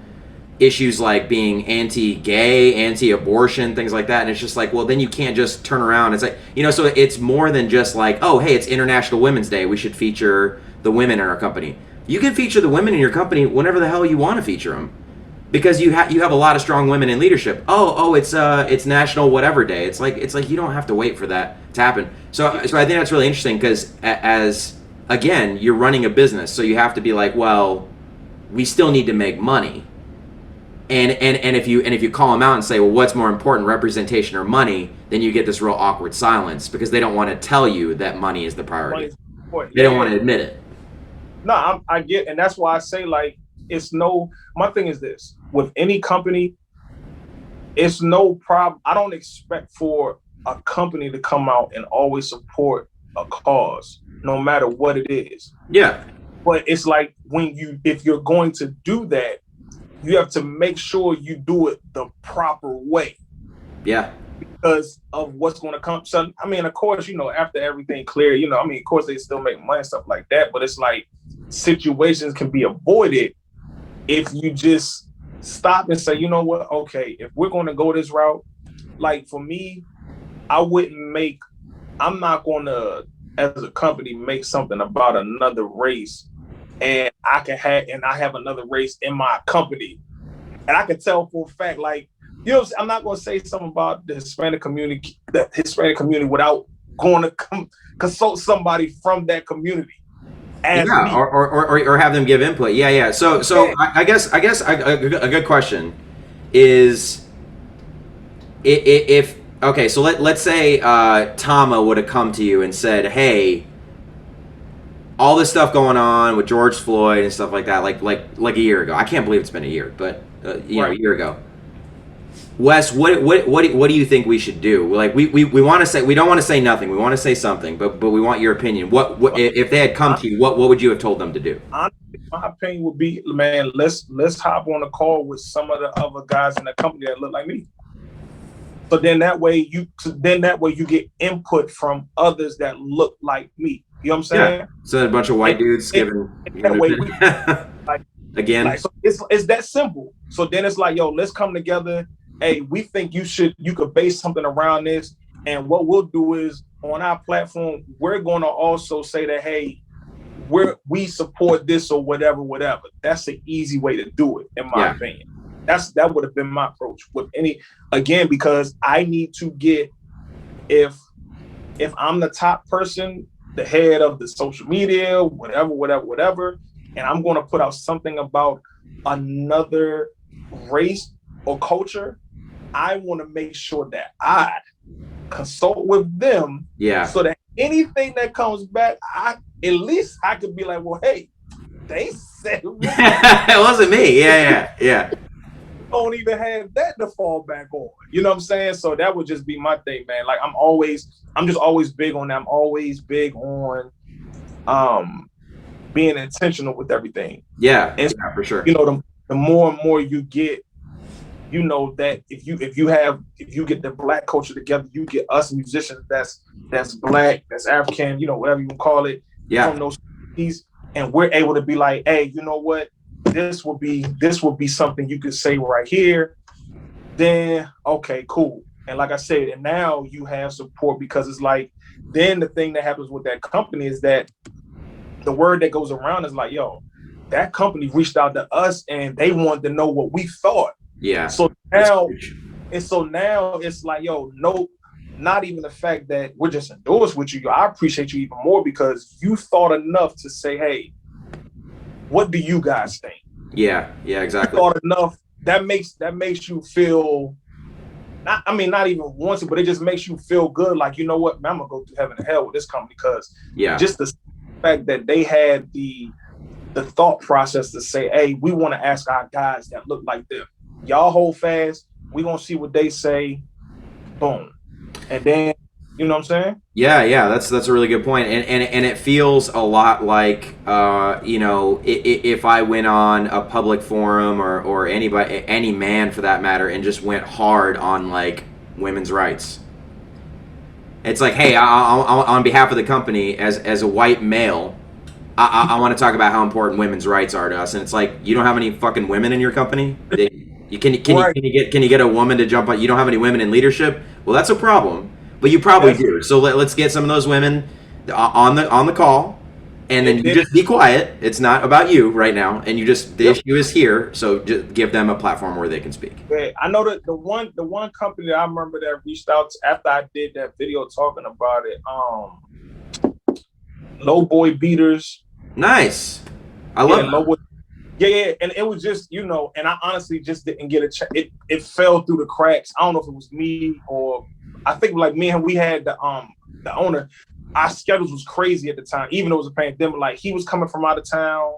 issues like being anti-gay, anti-abortion, things like that. And it's just like, well, then you can't just turn around. It's like, so it's more than just like, oh, hey, it's International Women's Day, we should feature the women in our company. You can feature the women in your company whenever the hell you want to feature them, because you have a lot of strong women in leadership. It's National whatever day. It's like you don't have to wait for that to happen. So I think that's really interesting because as again, you're running a business, so you have to be like, well, we still need to make money. And if you call them out and say, well, what's more important, representation or money, then you get this real awkward silence because they don't want to tell you that money is the priority. Money's important. They don't Yeah. want to admit it. No, I get, and that's why I say like it's no. My thing is this: with any company, it's no problem. I don't expect for a company to come out and always support a cause, no matter what it is. Yeah. But it's like if you're going to do that, you have to make sure you do it the proper way Yeah. because of what's going to come. So, I mean, of course, after everything clear, I mean, of course, they still make money and stuff like that. But it's like situations can be avoided if you just stop and say, you know what? Okay, if we're going to go this route, like for me, I'm not going to, as a company, make something about another race. And I have another race in my company. And I can tell for a fact, like, I'm not going to say something about the Hispanic community without going to consult somebody from that community as Yeah, me. or have them give input. Yeah, yeah. So Yeah. a good question is, if okay, so let's say Tama would have come to you and said, hey, all this stuff going on with George Floyd and stuff like that, like a year ago. I can't believe it's been a year, but Right. a year ago. Wes, what do you think we should do? Like we want to say, we don't want to say nothing. We want to say something, but we want your opinion. What if they had come to you? What would you have told them to do? Honestly, my opinion would be, man, let's hop on a call with some of the other guys in the company that look like me. So then that way you get input from others that look like me. You know what I'm Yeah. saying? So a bunch of white And dudes it, giving that their way we opinion. like Again. so it's that simple. So then it's like, yo, let's come together. Hey, we think you could base something around this. And what we'll do is on our platform, we're gonna also say that, hey, we support this or whatever, whatever. That's an easy way to do it, in my Yeah. opinion. That would have been my approach with any, again, because I need to get, if I'm the top person, the head of the social media, whatever, whatever, whatever, and I'm going to put out something about another race or culture, I want to make sure that I consult with them Yeah. so that anything that comes back, at least I could be like, well, hey, they said it was It wasn't me. Yeah, yeah, don't even have that to fall back on. You know what I'm saying? So that would just be my thing, man. Like I'm just always big on that. I'm always big on being intentional with everything. yeah. And Yeah, for sure. you know, the more and more you get, you know, that if you get the black culture together, you get us musicians that's black, that's African, you know, whatever you call it, Yeah. from those cities, and we're able to be like, hey, you know what, this will be something you could say right here. Then okay, cool. And like I said, and now you have support, because it's like, then the thing that happens with that company is that the word that goes around is like, yo, that company reached out to us and they wanted to know what we thought. Yeah. So That's now, huge. it's like, yo, no, not even the fact that we're just endorsed with you. I appreciate you even more because you thought enough to say, hey, what do you guys think? Yeah. Yeah, You exactly. thought enough. That makes you feel, not even wanted, but it just makes you feel good. Like, you know what, man, I'm gonna go through heaven and hell with this company, because Yeah. just the fact that they had the thought process to say, hey, we want to ask our guys that look like them. Y'all hold fast. We're gonna see what they say. Boom. And then, you know what I'm saying? Yeah, yeah, that's a really good point, and it feels a lot like if I went on a public forum or anybody, any man for that matter, and just went hard on like women's rights. It's like, hey, on behalf of the company, as a white male, I want to talk about how important women's rights are to us, and it's like, you don't have any fucking women in your company. Right. Can you get a woman to jump on? You don't have any women in leadership. Well, that's a problem, but you probably That's do. So let's get some of those women on the call, and then and you then just be quiet. It's not about you right now, and the yep. issue is here. So just give them a platform where they can speak. Yeah, I know that the one company that I remember that reached out to after I did that video talking about it, low boy beaters. Nice, I Yeah, love low that. boy. Yeah, yeah, and it was just, and I honestly just didn't get a chance. It fell through the cracks. I don't know if it was me, or I think like me and we had the owner. Our schedules was crazy at the time, even though it was a pandemic. Like, he was coming from out of town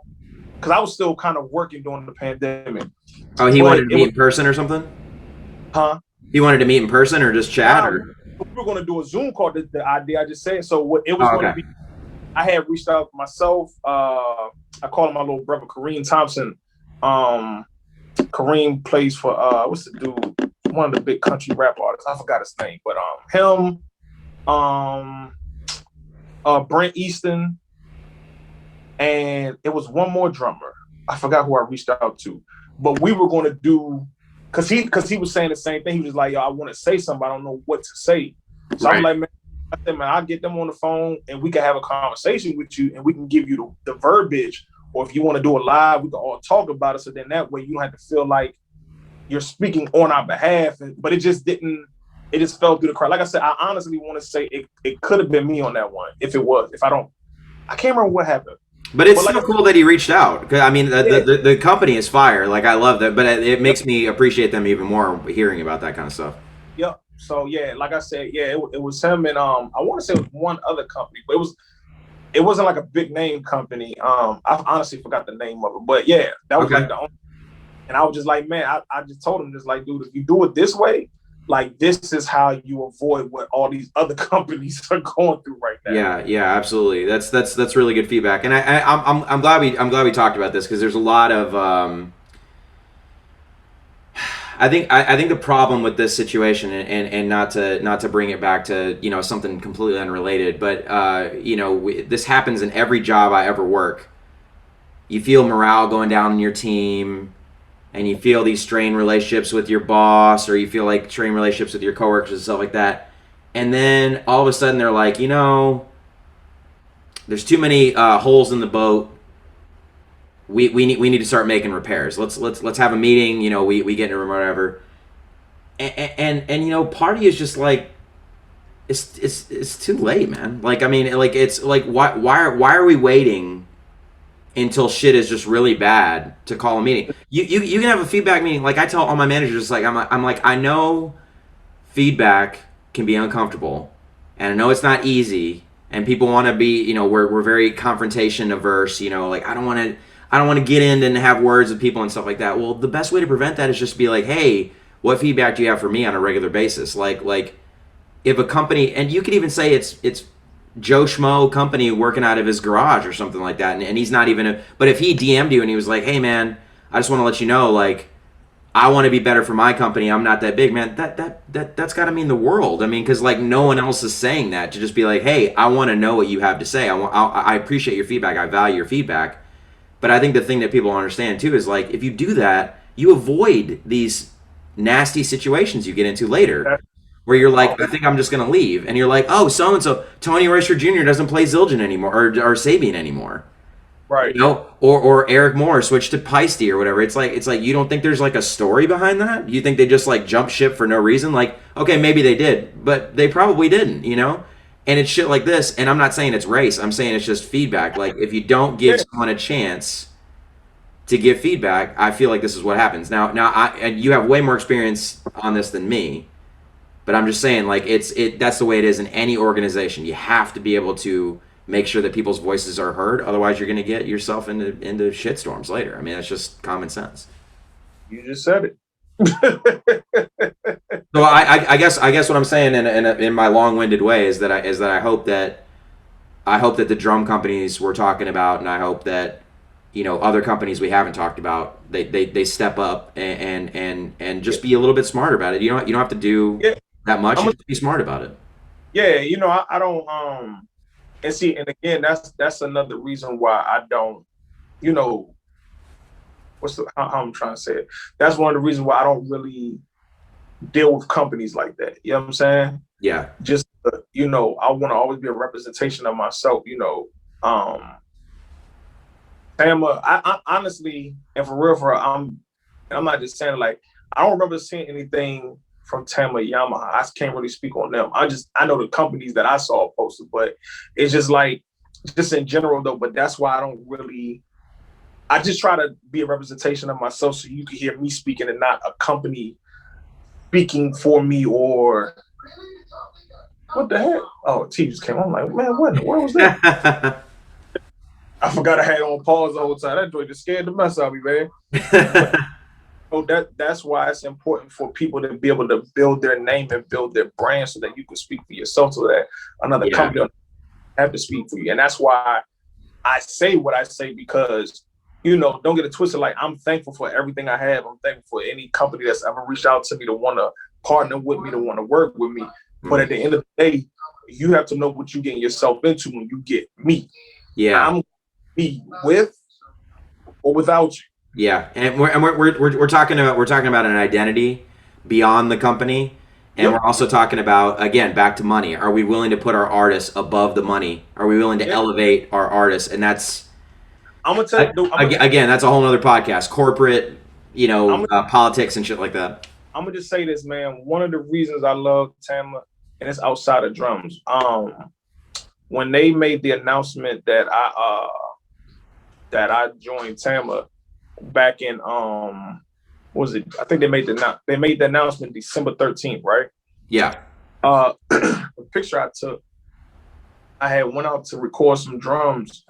because I was still kind of working during the pandemic. Oh, he wanted But to it meet was, in person or something. huh? He wanted to meet in person or just chat Nah, we or. were going to do a Zoom call. The idea I just said. So what it was Oh, going to okay. be, I had reached out myself. I called him my little brother, Kareem Thompson. Kareem plays for what's the dude? One of the big country rap artists. I forgot his name, but him, um, Brent Easton, and it was one more drummer. I forgot who I reached out to, but we were going to do, because he was saying the same thing. He was like, yo, I want to say something, I don't know what to say. So I was Right. like, man, I said, man, I'll get them on the phone and we can have a conversation with you, and we can give you the verbiage. Or if you want to do it live, we can all talk about it. So then that way you don't have to feel like you're speaking on our behalf. But it just didn't, it just fell through the crack. Like I said, I honestly want to say it could have been me on that one. I can't remember what happened. But it's But like so I cool that he reached out. 'Cause, I mean, said, the company is fire. Like, I love that, but it makes me appreciate them even more hearing about that kind of stuff. yep. So yeah, like I said, yeah, it was him, and I want to say it was one other company, but it wasn't like a big name company. I honestly forgot the name of it, but yeah, that was Okay. like the only. And I was just like, man, I just told him, just like, dude, if you do it this way, like, this is how you avoid what all these other companies are going through right now. Yeah, yeah, absolutely. That's really good feedback, and I'm glad we talked about this because there's a lot of I think the problem with this situation, and not to bring it back to something completely unrelated, but this happens in every job I ever work. You feel morale going down in your team, and you feel these strained relationships with your boss, or you feel like strained relationships with your coworkers and stuff like that. And then all of a sudden they're like, there's too many holes in the boat. We need to start making repairs. Let's have a meeting. We get in a room or whatever. And part of you is just like, it's too late, man. Like, I mean, like, it's like, why are we waiting until shit is just really bad to call a meeting? You can have a feedback meeting. Like, I tell all my managers, like, I'm like, I know feedback can be uncomfortable, and I know it's not easy, and people want to be, we're very confrontation averse. Like, I don't want to get in and have words with people and stuff like that. Well, the best way to prevent that is just be like, hey, what feedback do you have for me on a regular basis? Like if a company, and you could even say it's Joe Schmo company working out of his garage or something like that, and he's not even but if he DM'd you and he was like, hey man, I just want to let you know, like, I want to be better for my company, I'm not that big, man, that's got to mean the world. I mean, because like no one else is saying that, to just be like, hey, I want to know what you have to say. I appreciate your feedback, I value your feedback. But I think the thing that people don't understand too is, like, if you do that, you avoid these nasty situations you get into later, where you're like, I think I'm just gonna leave, and you're like, oh, so and so, Tony Royster Jr. doesn't play Zildjian anymore, or Sabian anymore, Right. or Eric Moore switched to Peisty or whatever. It's like you don't think there's like a story behind that. You think they just like jump ship for no reason. Like, okay, maybe they did, but they probably didn't. And it's shit like this. And I'm not saying it's race. I'm saying it's just feedback. Like, if you don't give Yeah. someone a chance to give feedback, I feel like this is what happens. And you have way more experience on this than me, but I'm just saying, like, that's the way it is in any organization. You have to be able to make sure that people's voices are heard. Otherwise, you're going to get yourself into shitstorms later. I mean, that's just common sense. You just said it. So I guess what I'm saying in my long-winded way is that I hope that the drum companies we're talking about, and I hope that other companies we haven't talked about, they step up and just be a little bit smarter about it. You don't have to do Yeah. that much. I'm You a, just be smart about it. yeah. I don't. And see, and again, that's another reason why I don't. You know, how I'm trying to say it. That's one of the reasons why I don't really deal with companies like that. You know what I'm saying? Yeah. Just I want to always be a representation of myself. Tama, I honestly, and for real, I'm not just saying, like, I don't remember seeing anything from Tama Yamaha. I can't really speak on them. I know the companies that I saw posted, but it's just like, just in general though. But that's why I just try to be a representation of myself, so you can hear me speaking and not a company speaking for me. Or what the heck? Oh, T just came on. I'm like, man, what in the world was that? I forgot I had on pause the whole time. That joint just scared the mess out of me, man. But that's why it's important for people to be able to build their name and build their brand, so that you can speak for yourself, so that another Yeah. company don't have to speak for you. And that's why I say what I say, because don't get it twisted. Like, I'm thankful for everything I have. I'm thankful for any company that's ever reached out to me to want to partner with me, to want to work with me. But at the end of the day, you have to know what you're getting yourself into when you get me. Yeah. I'm be with or without you. Yeah, and we're talking about an identity beyond the company, and Yep. we're also talking about, again, back to money. Are we willing to put our artists above the money? Are we willing to elevate our artists? And that's, I'm gonna tell you. again, that's a whole other podcast. Corporate, politics and shit like that. I'm gonna just say this, man. One of the reasons I love Tama, and it's outside of drums. When they made the announcement that I joined Tama back in what was it? I think they made the announcement December 13th, right? Yeah. The picture I took, I had went out to record some drums.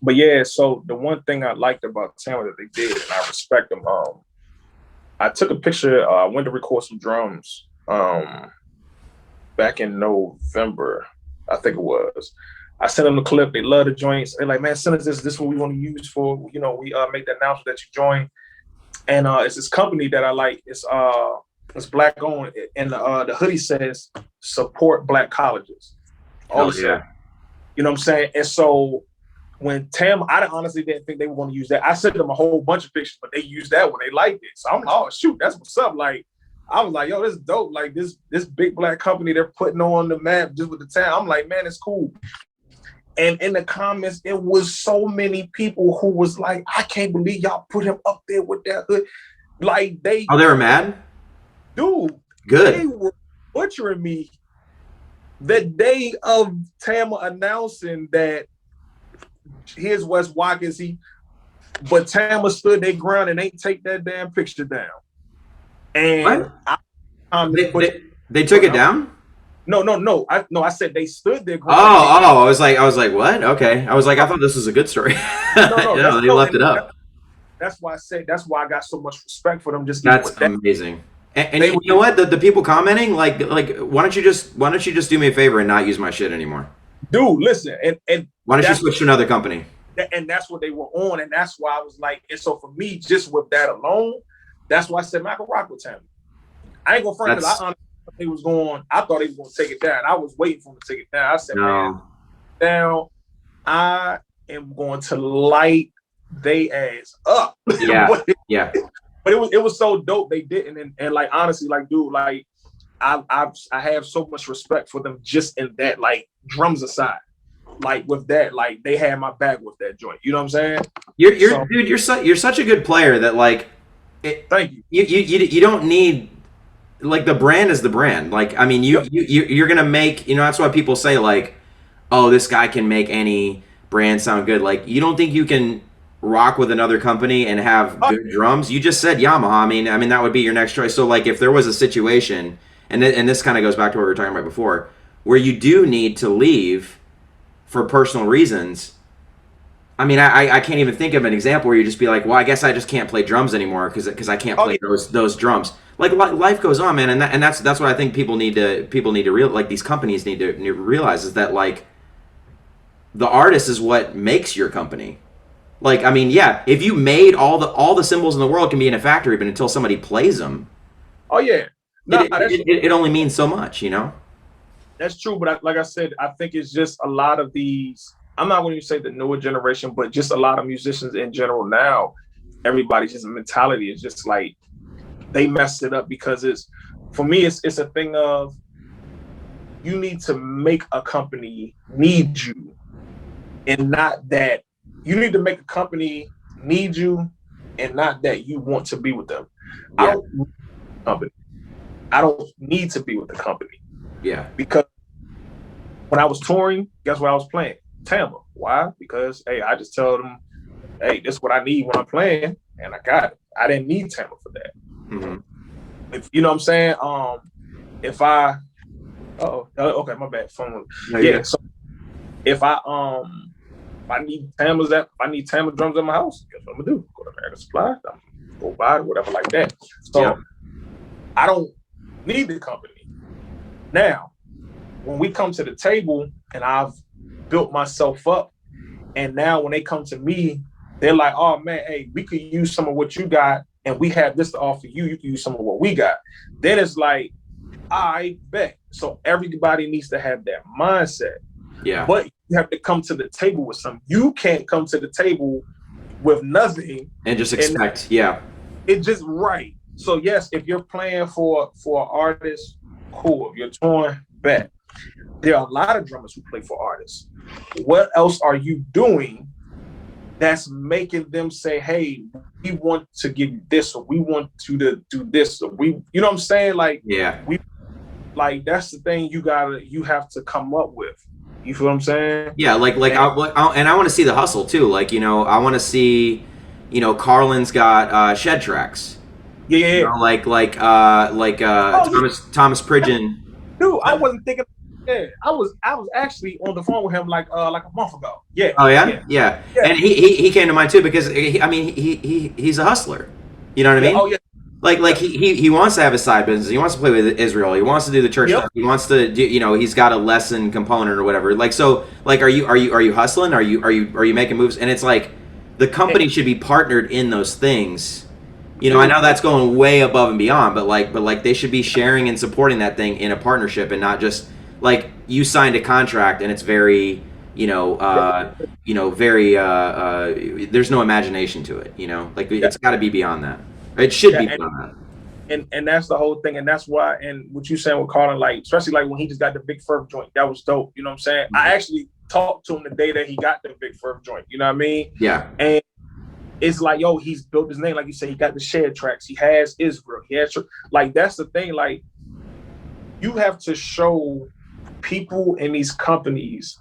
But yeah, so the one thing I liked about Tama that they did, and I respect them, I took a picture, I went to record some drums back in November, I think it was. I sent them the clip. They love the joints. They're like, man, send us this. This is what we want to use for, we make the announcement that you join. and it's this company that I like. It's black owned, and the hoodie says support black colleges. All Hell it said. yeah. You know what I'm saying? And so when Tam, I honestly didn't think they were going to use that. I sent them a whole bunch of pictures, but they used that when they liked it. So I'm like, oh shoot, that's what's up. Like I was like, yo, this is dope. Like this big black company they're putting on the map just with the town. I'm like, man, it's cool. And in the comments, it was so many people who was like, I can't believe y'all put him up there with that hood. Like they were mad? Dude, Good. they were butchering me the day of Tama announcing that here's Wes Watkins, but Tama stood their ground and ain't take that damn picture down. And they took it down? No. I said they stood their ground. I was like, what? Okay. I was like, I thought this was a good story. No, they left it up. That's why I got so much respect for them. That's amazing. And you know what? The people commenting, like, why don't you just do me a favor and not use my shit anymore? Dude, listen, and why don't you switch to another company? And that's what they were on, and that's why I was like, and so for me, just with that alone, that's why I said, man, I can rock with Tammy. I ain't gonna front because I honestly thought they was going to take it down. I was waiting for them to take it down. I said, man, down, I am going to light they ass up. Yeah, But it was so dope they didn't, and like honestly, like dude, like I have so much respect for them just in that, like drums aside, like with that, like they had my back with that joint. You know what I'm saying? Dude, you're such a good player that like. Thank you. You don't need, like, the brand is the brand. Like, I mean, you're gonna make, that's why people say like, oh, this guy can make any brand sound good. Like, you don't think you can rock with another company and have good drums? You just said Yamaha. I mean that would be your next choice. So like, if there was a situation, and this kind of goes back to what we were talking about before, where you do need to leave for personal reasons. I mean, I can't even think of an example where you just be like, well, I guess I just can't play drums anymore because I can't play those drums. Like, life goes on, man, and that's what I think people need to realize. Like, these companies need to realize is that, like, the artist is what makes your company. Like, I mean, yeah, if you made all the cymbals in the world can be in a factory, but until somebody plays them, it only means so much, That's true, but like I said, I think it's just a lot of these. I'm not going to say the newer generation, but just a lot of musicians in general now, everybody's just mentality is just like they messed it up because for me, it's a thing of you need to make a company need you, and not that you need to make a company need you, and not that you want to be with them. Yeah. I don't need to be with the company. Yeah. Because when I was touring, guess what I was playing? Tama. Why? Because hey, I just tell them, hey, this is what I need when I'm playing, and I got it. I didn't need Tama for that. Mm-hmm. If you know what I'm saying, okay, my bad. Phone. Yeah. So if I need Tama drums in my house, guess what I'm gonna do? Go to American Supply, go buy it, whatever like that. So I don't need the company. Now, when we come to the table and I've built myself up, and now when they come to me, they're like, oh man, hey, we could use some of what you got, and we have this to offer you. You can use some of what we got. Then it's like, I bet. So everybody needs to have that mindset. Yeah. But you have to come to the table with something. You can't come to the table with nothing and just expect. It's just right. So yes, if you're playing for an artist, cool. If you're touring, bet. There are a lot of drummers who play for artists. What else are you doing that's making them say, hey, we want to give you this, or we want you to do this, or we, you know what I'm saying? Like, that's the thing you have to come up with. You feel what I'm saying? Yeah, and I want to see the hustle too. Like, I want to see, Carlin's got Shed Tracks. Yeah. Thomas Pridgeon. Dude, I wasn't thinking. Yeah, I was actually on the phone with him like a month ago. Yeah. Oh yeah. And he came to mind too because he's a hustler. You know what I mean? Oh yeah. Like he wants to have a side business. He wants to play with Israel. He wants to do the church stuff. He wants to do, he's got a lesson component or whatever. Like, so, like, are you hustling? Are you making moves? And it's like the company should be partnered in those things. You know, I know that's going way above and beyond, but like they should be sharing and supporting that thing in a partnership and not just like you signed a contract and it's very, very there's no imagination to it, you know? Like Yeah, it's got to be beyond that. It should yeah, be beyond that. and that's the whole thing, and that's why. And what you saying with Colin, like especially like when he just got the Big Fur joint, that was dope. You know what I'm saying? Mm-hmm. I actually talked to him the day that he got the Big Fur joint. You know what I mean? Yeah. And it's like, yo, he's built his name. Like you said, he got the shared tracks. He has Israel. He has, like, that's the thing. Like, you have to show people in these companies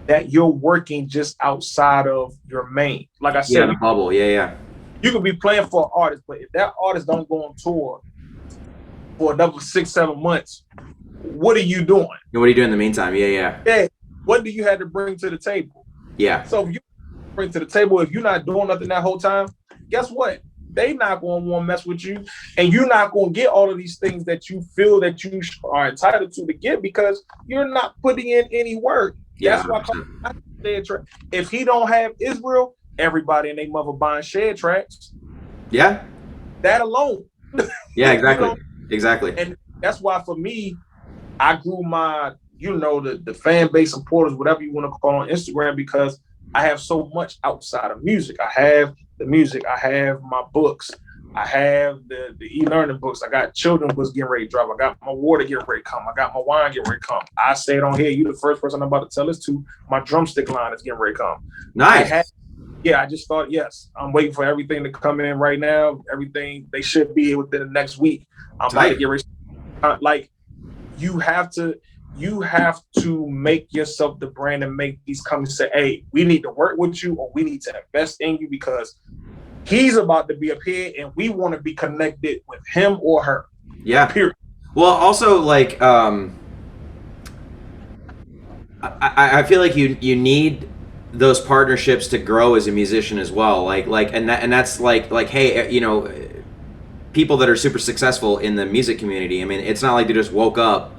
that you're working just outside of your main. Like I said, the bubble. Yeah. you could be playing for an artist, but if that artist don't go on tour for another 6-7 months, what are you doing? And what are you doing in the meantime? Yeah. Yeah. What do you have to bring to the table? Yeah. So if you bring to the table, if you're not doing nothing that whole time, guess what? They not going to want to mess with you, and you're not going to get all of these things that you feel that you are entitled to get because you're not putting in any work. Yeah. That's why I said, if he don't have Israel, everybody and their mother buying shared tracks. Yeah. That alone. Yeah, exactly. Exactly. And that's why for me, I grew my, the fan base, supporters, whatever you want to call on Instagram, because I have so much outside of music. I have the music. I have my books. I have the e-learning books. I got children's books getting ready to drop. I got my water getting ready to come. I got my wine getting ready to come. I say it on here. You the first person I'm about to tell this to. My drumstick line is getting ready to come. Nice. I just thought, yes, I'm waiting for everything to come in right now. Everything, they should be within the next week. I'm about to get ready. Like, you have to make yourself the brand and make these companies say, hey, we need to work with you, or we need to invest in you because he's about to be up here and we want to be connected with him or her. Yeah. Period. Well, also, like, I feel like you need those partnerships to grow as a musician as well. And that's like, hey, people that are super successful in the music community. I mean, it's not like they just woke up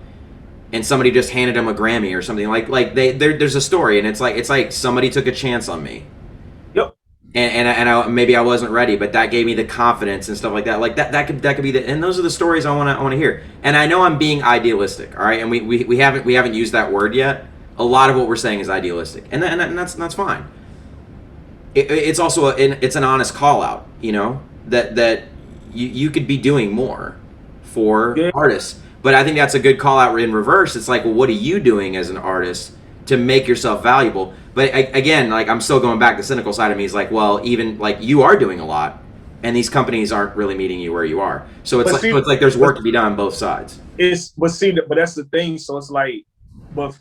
and somebody just handed them a Grammy or something. Like there's a story, and it's like somebody took a chance on me. Yep. And maybe I wasn't ready, but that gave me the confidence and stuff like that. Like that could be the, and those are the stories I want to hear. And I know I'm being idealistic, all right? And we haven't used that word yet. A lot of what we're saying is idealistic, and that's fine. It's also it's an honest call out, that you could be doing more for artists. But I think that's a good call out in reverse. It's like, well, what are you doing as an artist to make yourself valuable? But again, like, I'm still going back. The cynical side of me is like, well, even like you are doing a lot, and these companies aren't really meeting you where you are. So it's like there's work to be done on both sides. But that's the thing. So it's like, but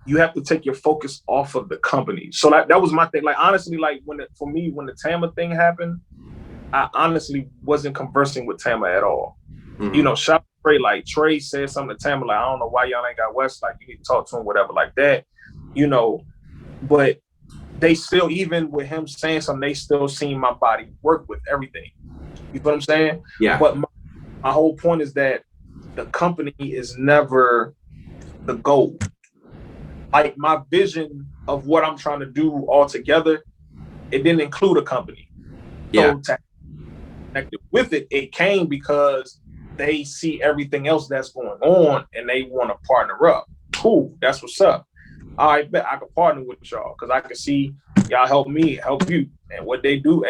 you have to take your focus off of the company. So that was my thing. Like, honestly, like when the Tama thing happened, I honestly wasn't conversing with Tama at all. Mm-hmm. Shout out Trey, like Trey said something to Tama, like, I don't know why y'all ain't got Wes, like you need to talk to him, whatever, like that, but they still, even with him saying something, they still seen my body work with everything. You know what I'm saying? Yeah. But my whole point is that the company is never the goal. Like, my vision of what I'm trying to do altogether, it didn't include a company. Yeah. So to connect with it came because they see everything else that's going on and they want to partner up. Cool, that's what's up. I bet I can partner with y'all because I can see y'all help me, help you. And what they do,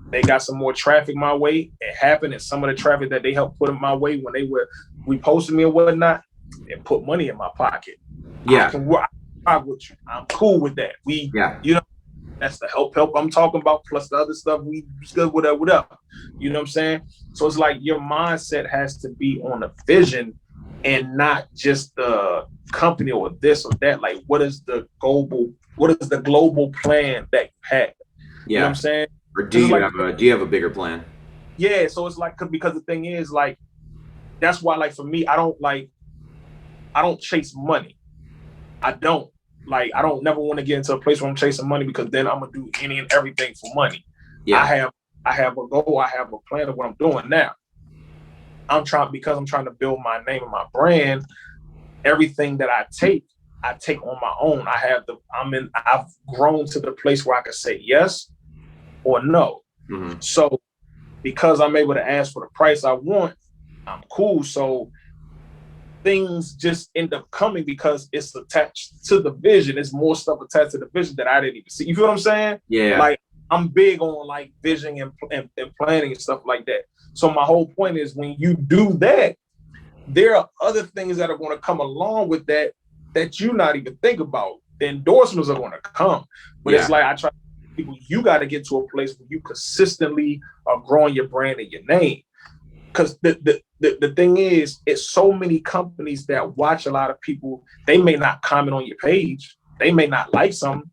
they got some more traffic my way. It happened, and some of the traffic that they helped put in my way when they were reposting me and whatnot, it put money in my pocket. Yeah. I can work with you. I'm cool with that. That's the help I'm talking about, plus the other stuff we good, whatever. You know what I'm saying? So it's like your mindset has to be on a vision and not just the company or this or that. Like, what is the global plan that you have? Yeah. You know what I'm saying? Or do you have a bigger plan? Yeah, so it's like, because the thing is, like, that's why, like, for me, I don't chase money. I don't never want to get into a place where I'm chasing money, because then I'm gonna do any and everything for money. Yeah. I have a goal. I have a plan of what I'm doing now. Because I'm trying to build my name and my brand. Everything that I take on my own. I've grown to the place where I can say yes or no. Mm-hmm. So because I'm able to ask for the price I want, I'm cool. So things just end up coming because it's attached to the vision. It's more stuff attached to the vision that I didn't even see. You feel what I'm saying? Yeah. Like I'm big on like vision and planning and stuff like that. So my whole point is when you do that, there are other things that are going to come along with that you not even think about. The endorsements are going to come, but it's like I try to tell people, you got to get to a place where you consistently are growing your brand and your name. Because the thing is, it's so many companies that watch a lot of people. They may not comment on your page, they may not like something,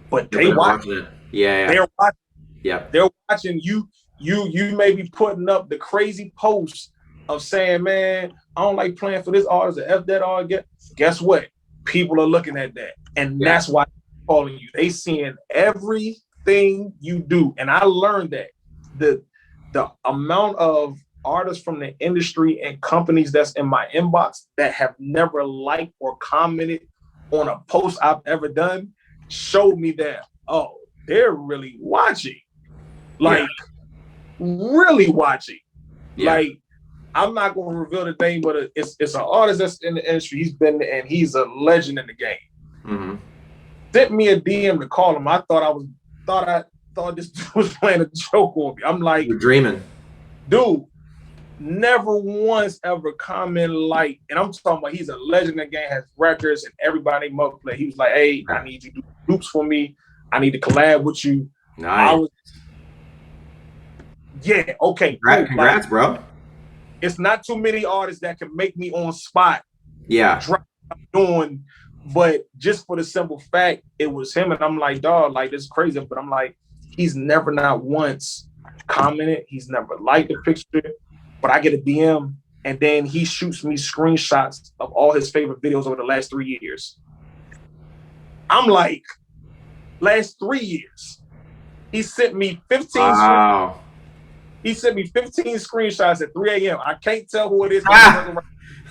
but they watch it. Yeah. They're watching. Yeah. They're watching you. You may be putting up the crazy posts of saying, "Man, I don't like playing for this artist or F that artist." Guess what? People are looking at that, and that's why they're calling you. They seeing everything you do, and I learned that the amount of artists from the industry and companies that's in my inbox that have never liked or commented on a post I've ever done showed me that, oh, they're really watching. Like, really watching. Yeah. Like, I'm not going to reveal the name, but it's an artist that's in the industry. He's been, and he's a legend in the game. Mm-hmm. Sent me a DM to call him. I thought this dude was playing a joke on me. I'm like, you're dreaming. Dude, never once ever comment like, and I'm talking about he's a legend in the game, has records, and everybody must play. He was like, hey, I need you to do loops for me. I need to collab with you. Nice. Okay. Congrats, bro. It's not too many artists that can make me on spot. Yeah. Doing, but just for the simple fact, it was him, and I'm like, dog, like this is crazy. But I'm like, he's never not once commented. He's never liked the picture. But I get a DM, and then he shoots me screenshots of all his favorite videos over the last 3 years. I'm like, last 3 years. He sent me 15. Wow. He sent me 15 screenshots at 3 a.m. I can't tell who it is.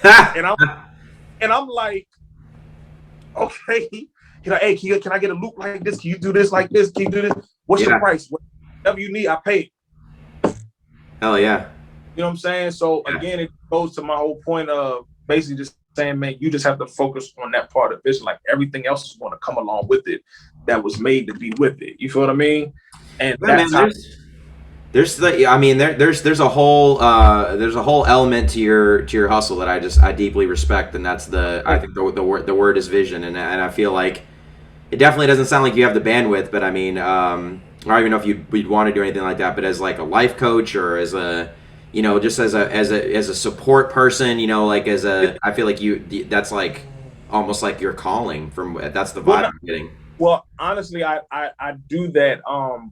And I'm like, okay. He's like, hey, can I get a loop like this? Can you do this like this? Can you do this? What's your price? Whatever you need, I pay. Hell yeah. You know what I'm saying? So again, it goes to my whole point of basically just saying, man, you just have to focus on that part of vision. Like everything else is going to come along with it that was made to be with it. You feel what I mean? And that's how there's a whole element to your hustle that I deeply respect, and that's I think the word is vision, and I feel like it definitely doesn't sound like you have the bandwidth, but I mean, I don't even know if you'd want to do anything like that, but as like a life coach or as a, just as a support person, like I feel like that's like almost like your calling that's the vibe I'm getting. Well, honestly, I do that.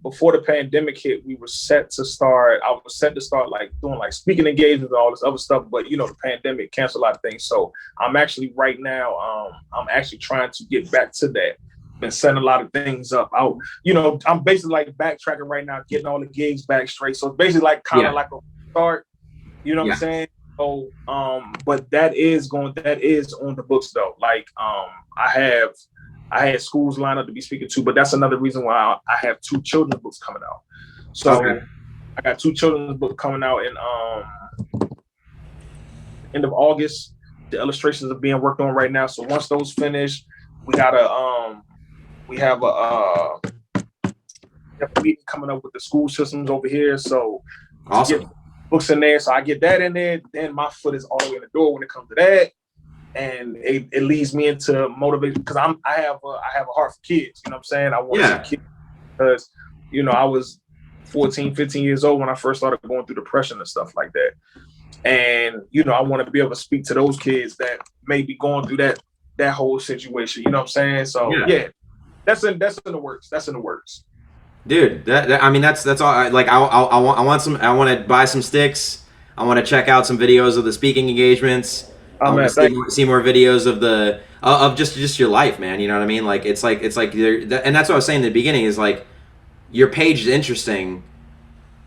Before the pandemic hit, I was set to start like doing like speaking engagements and all this other stuff. But the pandemic canceled a lot of things. So I'm actually right now, I'm actually trying to get back to that. Been setting a lot of things up. I'm basically like backtracking right now, getting all the gigs back straight. So it's basically like kind of like a start. You know what I'm saying? So, but that is on the books though. Like, I had schools lined up to be speaking to, but that's another reason why I have 2 children's books coming out. So I got 2 children's books coming out in end of August. The illustrations are being worked on right now. So once those finish, we have a meeting coming up with the school systems over here. So awesome. Get books in there. So I get that in there. Then my foot is all the way in the door when it comes to that. And it leads me into motivation because I have a heart for kids. You know what I'm saying? I want to see kids because, I was 14, 15 years old when I first started going through depression and stuff like that. And, I want to be able to speak to those kids that may be going through that whole situation. You know what I'm saying? So, that's in the works. That's in the works. Dude, that's all. Like, I want to buy some sticks. I want to check out some videos of the speaking engagements. I want to see more videos of just your life, man. You know what I mean? Like it's like and that's what I was saying in the beginning is like your page is interesting,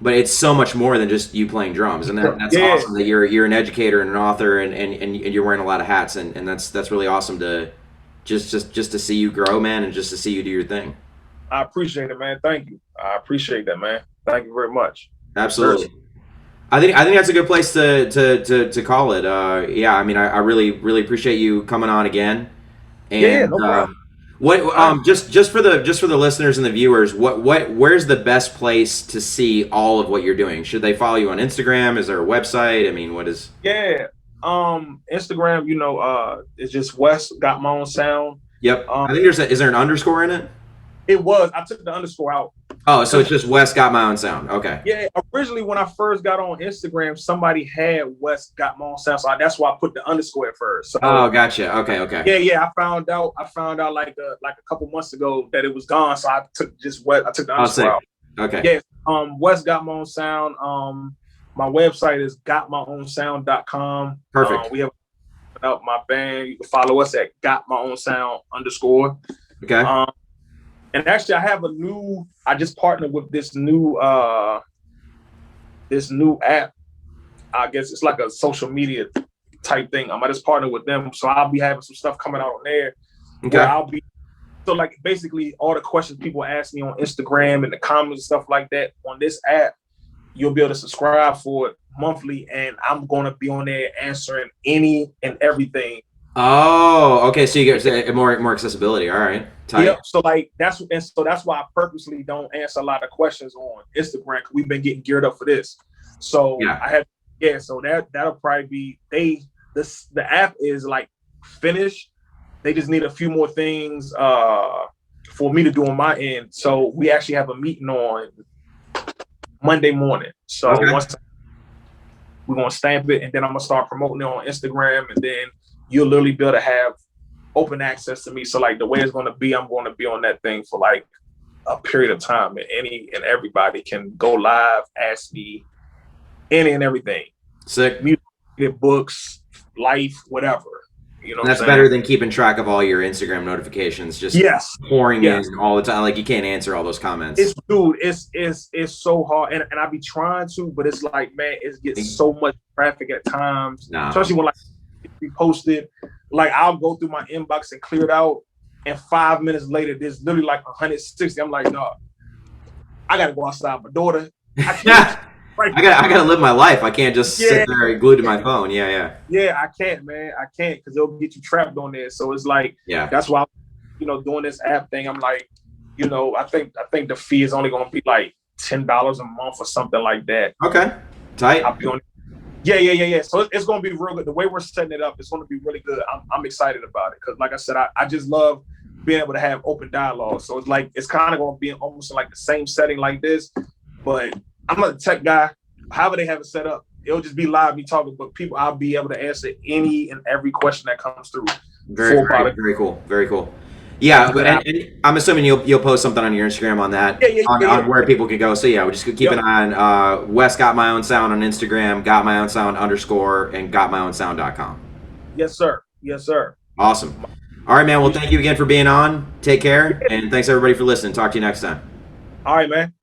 but it's so much more than just you playing drums, and that's awesome that you're an educator and an author and you're wearing a lot of hats, and that's really awesome to just to see you grow, man, and just to see you do your thing. I appreciate it, man. Thank you. I appreciate that, man. Thank you very much. Absolutely. I think that's a good place to call it. Yeah, I mean, I really appreciate you coming on again. Yeah, yeah, And no problem. what All right. just for the listeners and the viewers, where's the best place to see all of what you're doing? Should they follow you on Instagram? Is there a website? I mean, what is? Yeah. Instagram, it's just Wes got my own sound. Yep, Um, I think is there an underscore in it? it was. I took the underscore out Oh, so because it's just Wes got my own sound. Okay. yeah, originally when I first got on Instagram, somebody had Wes got my own sound, so that's why I put the underscore at first. Oh, So gotcha. Okay, okay. yeah, yeah, I found out like a couple months ago that it was gone, so I took just what I took the I'll underscore say. out. Okay. Yes, Wes got my own sound. My website is gotmyownsound.com. Perfect. We have out my band. You can follow us at got my own sound underscore. Okay. Um, and actually, I have a new. I just partnered with this new app. I guess it's like a social media type thing. I just partnered with them, so I'll be having some stuff coming out on there where Okay. I'll be. So like basically all the questions people ask me on Instagram and the comments and stuff like that on this app, you'll be able to subscribe for it monthly, and I'm going to be on there answering any and everything. Oh, okay. So you get more accessibility. All right. Tight. Yep. So like that's why I purposely don't answer a lot of questions on Instagram because we've been getting geared up for this. So Yeah. I have So that'll probably be the app is like finished. They just need a few more things for me to do on my end. So we actually have a meeting on Monday morning. So Okay. once we're gonna stamp it, and then I'm gonna start promoting it on Instagram, and then you'll literally be able to have open access to me. So like the way it's gonna be, I'm gonna be on that thing for like a period of time, and any and everybody can go live, ask me any and everything, Sick. music, books, life, whatever. You know And what that's I'm better saying? than keeping track of all your Instagram notifications, just Yes, pouring in yes. all the time. Like you can't answer all those comments. It's dude, it's so hard, and I be trying to, but it's like man, it gets so much traffic at times, No. especially when like we posted. Like I'll go through my inbox and clear it out, and 5 minutes later, there's literally like 160. I'm like, no, I gotta go outside with my daughter. I can't. Yeah. Right. I gotta live my life. I can't just Yeah, sit there glued to my phone. Yeah, yeah. yeah, I can't, man. I can't because they'll get you trapped on there. So it's like Yeah. that's why, doing this app thing. I'm like, I think the fee is only gonna be like $10 a month or something like that. Okay. Tight. I'll be on. Yeah. So it's gonna be real good. The way we're setting it up, it's gonna be really good. I'm excited about it because, like I said, I just love being able to have open dialogue. So it's like it's kind of gonna be almost like the same setting like this, but I'm not a tech guy. However they have it set up, it'll just be live, me talking, but I'll be able to answer any and every question that comes through. Very cool. Very cool. Yeah, and I'm assuming you'll post something on your Instagram on that, on where people can go. So yeah, we'll just keep an eye on Wes got my own sound on Instagram, got my own sound underscore, and gotmyownsound.com. Yes, sir. Yes, sir. Awesome. All right, man. Well, thank you again for being on. Take care, and thanks everybody for listening. Talk to you next time. All right, man.